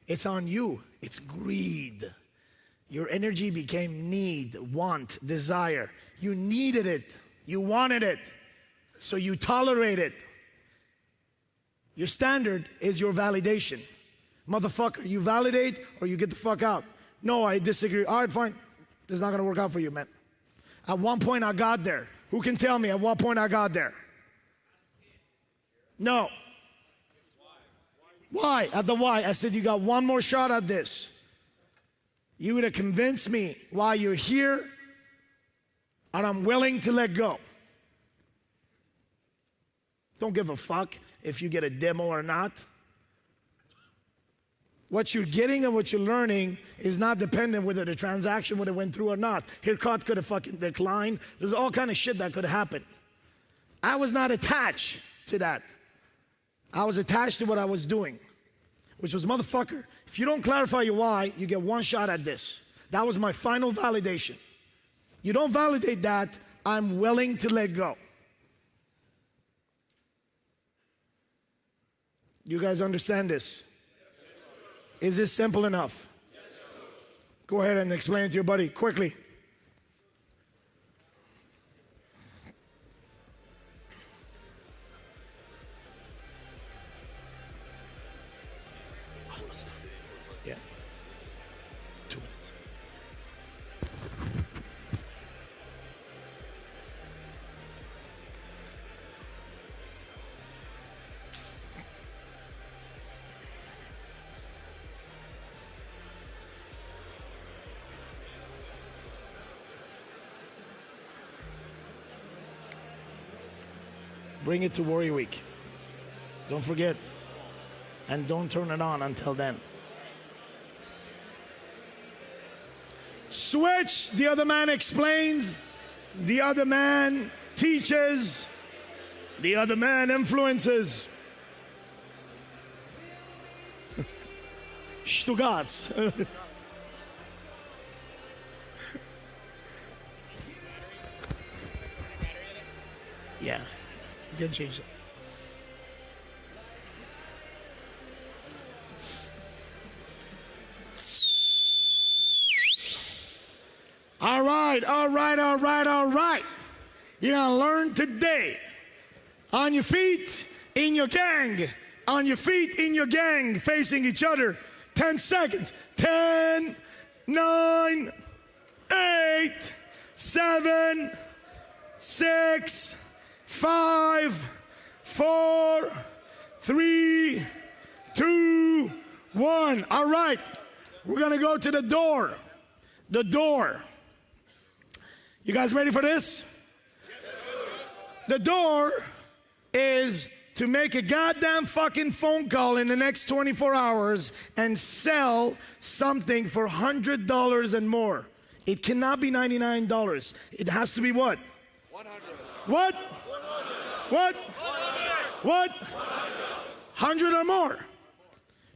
it's on you. It's greed. Your energy became need, want, desire. You needed it. You wanted it. So you tolerate it. Your standard is your validation. Motherfucker, you validate or you get the fuck out. No, I disagree. All right, fine. This is not going to work out for you, man. At one point I got there. Who can tell me at what point I got there? No. Why? At the why. I said you got one more shot at this. You would have convinced me why you're here and I'm willing to let go. Don't give a fuck if you get a demo or not. What you're getting and what you're learning is not dependent whether the transaction would have went through or not. Haircut could have fucking declined. There's all kind of shit that could happen. I was not attached to that. I was attached to what I was doing, which was, motherfucker, if you don't clarify your why, you get one shot at this. That was my final validation. You don't validate that, I'm willing to let go. You guys understand this? Is this simple enough? Go ahead and explain it to your buddy quickly. Yeah. 2 minutes. Bring it to Warrior Week. Don't forget. And don't turn it on until then. Switch. The other man explains. The other man teaches. The other man influences. Stugats. Yeah. You can change it. All right, all right, all right, all right. You're going to learn today. On your feet, in your gang. On your feet, in your gang, facing each other. 10 seconds. 10, 9, 8, 7, 6, 5, 4, 3, 2, 1. All right. We're going to go to the door. The door. You guys ready for this? The door is to make a goddamn fucking phone call in the next 24 hours and sell something for $100 and more. It cannot be $99. It has to be what? 100. What? 100. What? 100. What? 100 or more.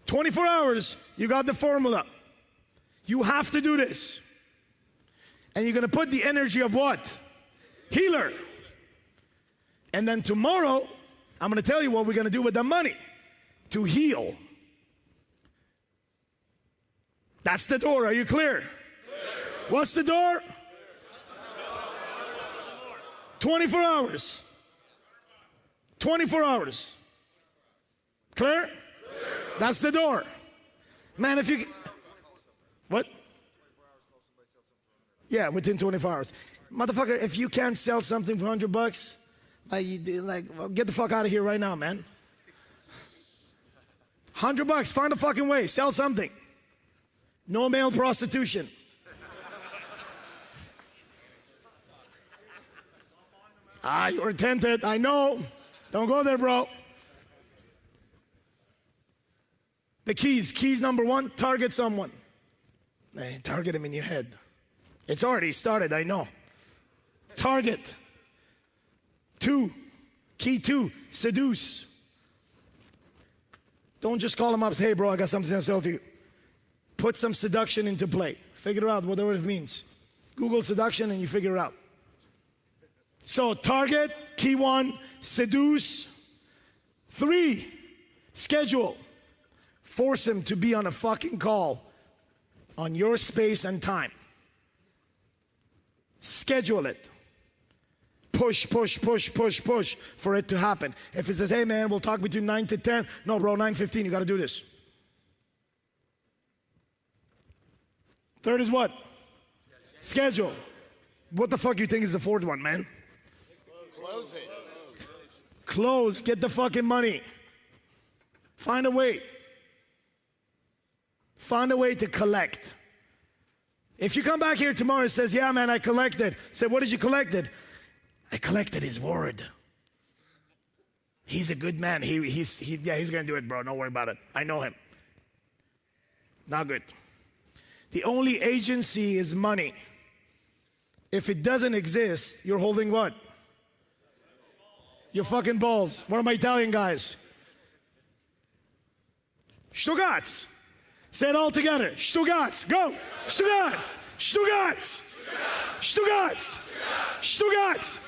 24 hours, you got the formula. You have to do this. And you're going to put the energy of what? Healer. And then tomorrow, I'm going to tell you what we're going to do with the money to heal. That's the door. Are you clear? What's the door? 24 hours. 24 hours. Clear? That's the door. Man, if you... What? Yeah, within 24 hours. Motherfucker, if you can't sell something for $100, well, get the fuck out of here right now, man. $100, find a fucking way, sell something. No male prostitution. You're tempted, I know. Don't go there, bro. The keys number 1, target someone. Hey, target him in your head. It's already started, I know. Target. 2, key 2, seduce. Don't just call him up and say, hey bro, I got something to sell to you. Put some seduction into play. Figure out whatever it means. Google seduction and you figure it out. So target, key 1, seduce. 3, schedule. Force him to be on a fucking call on your space and time. Schedule it. Push for it to happen. If it says, hey man, we'll talk between 9 to 10. No bro, 9:15, you gotta do this. 3rd is what? Schedule. What the fuck you think is the 4th one, man? Close it. Close, get the fucking money. Find a way. Find a way to collect. If you come back here tomorrow and says, yeah man, I collected. Say, what did you collected? I collected his word. He's a good man. He's gonna do it, bro. Don't worry about it. I know him. Not good. The only agency is money. If it doesn't exist, you're holding what? Your fucking balls. What are my Italian guys? Stugats. Say it all together. Stugats. Go. Stugats. Stugats. Stugats. Stugats.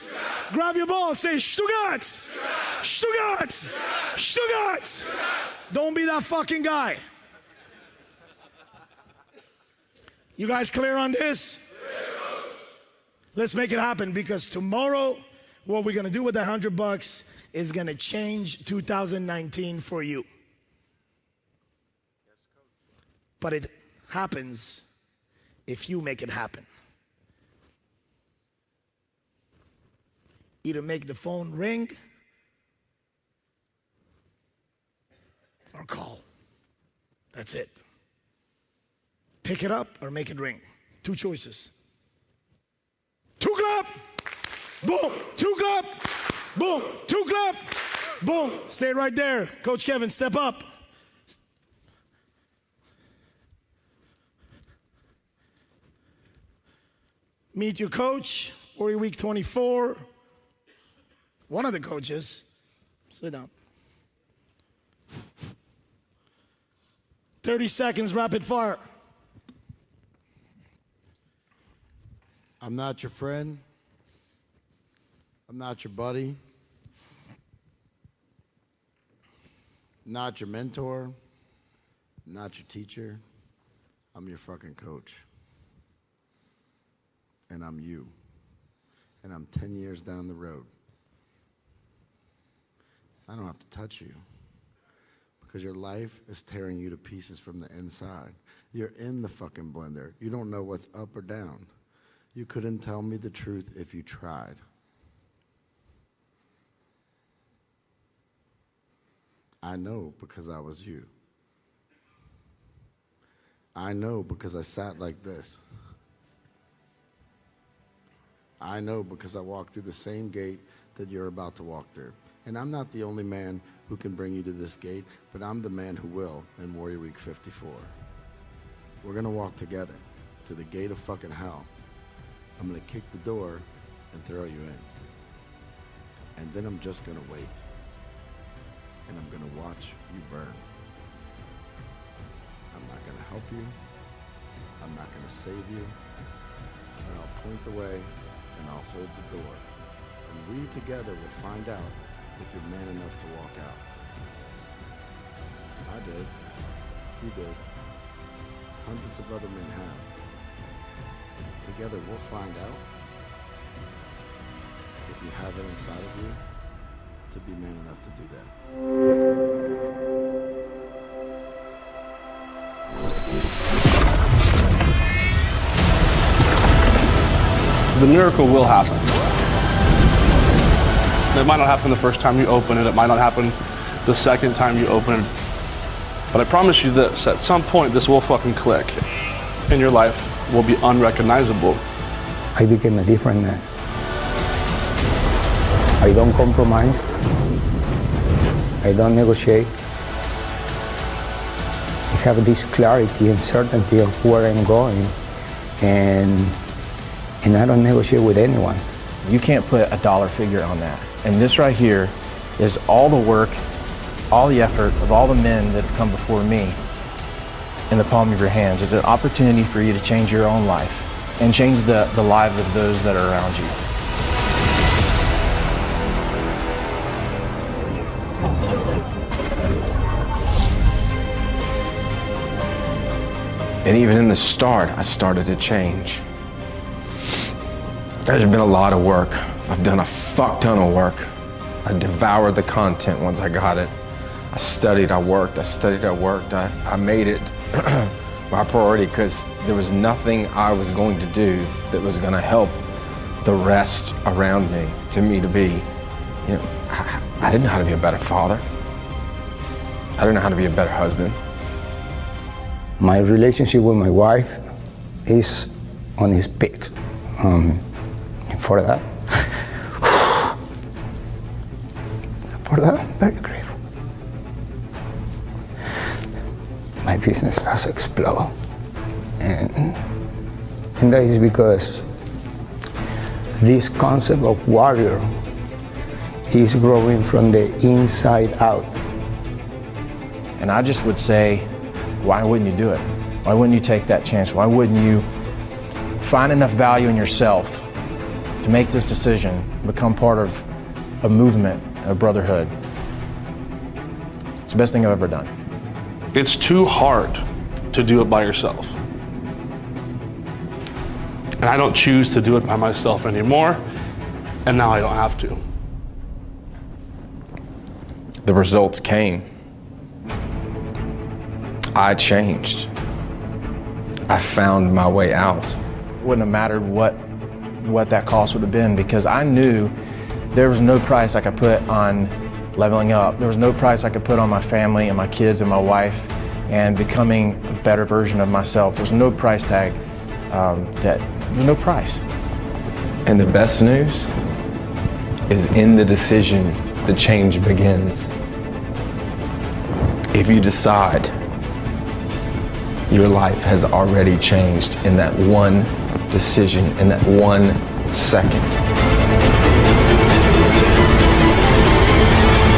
Grab your ball. Say Stugats. Stugats. Stugats. Don't be that fucking guy. You guys clear on this? Let's make it happen, because tomorrow what we're going to do with the $100 is going to change 2019 for you. But it happens if you make it happen. Either make the phone ring or call. That's it. Pick it up or make it ring. 2 choices. 2 clap. Boom. 2 clap. Boom. 2 clap. Boom. Stay right there. Coach Kevin, step up. Meet your coach, Warrior Week 24. One of the coaches. Sit down. 30 seconds, rapid fire. I'm not your friend. I'm not your buddy. Not your mentor. Not your teacher. I'm your fucking coach. and I'm you, and I'm 10 years down the road. I don't have to touch you because your life is tearing you to pieces from the inside. You're in the fucking blender. You don't know what's up or down. You couldn't tell me the truth if you tried. I know because I was you. I know because I sat like this. I know because I walked through the same gate that you're about to walk through. And I'm not the only man who can bring you to this gate, but I'm the man who will in Warrior Week 54. We're gonna walk together to the gate of fucking hell. I'm gonna kick the door and throw you in. And then I'm just gonna wait. And I'm gonna watch you burn. I'm not gonna help you. I'm not gonna save you. But I'll point the way and I'll hold the door. And we together will find out if you're man enough to walk out. I did. He did. Hundreds of other men have. Together we'll find out if you have it inside of you to be man enough to do that. The miracle will happen. It might not happen the first time you open it. It might not happen the second time you open it. But I promise you this, at some point this will fucking click and your life will be unrecognizable. I became a different man. I don't compromise. I don't negotiate. I have this clarity and certainty of where I'm going, and I don't negotiate with anyone. You can't put a dollar figure on that. And this right here is all the work, all the effort of all the men that have come before me in the palm of your hands. It's an opportunity for you to change your own life and change the lives of those that are around you. And even in the start, I started to change. There's been a lot of work. I've done a fuck ton of work. I devoured the content once I got it. I studied, I worked, I studied, I worked. I made it my priority because there was nothing I was going to do that was going to help the rest around me, to be, you know, I didn't know how to be a better father. I didn't know how to be a better husband. My relationship with my wife is on its peak. For that, I'm very grateful. My business has exploded, and that is because this concept of warrior is growing from the inside out. And I just would say, why wouldn't you do it? Why wouldn't you take that chance? Why wouldn't you find enough value in yourself to make this decision, become part of a movement, a brotherhood? It's the best thing I've ever done. It's too hard to do it by yourself. And I don't choose to do it by myself anymore, and now I don't have to. The results came. I changed. I found my way out. It wouldn't have mattered what that cost would have been, because I knew there was no price I could put on leveling up. There was no price I could put on my family and my kids and my wife and becoming a better version of myself. There's no price tag there's no price. And the best news is in the decision, the change begins. If you decide, your life has already changed in that one decision, in that 1 second.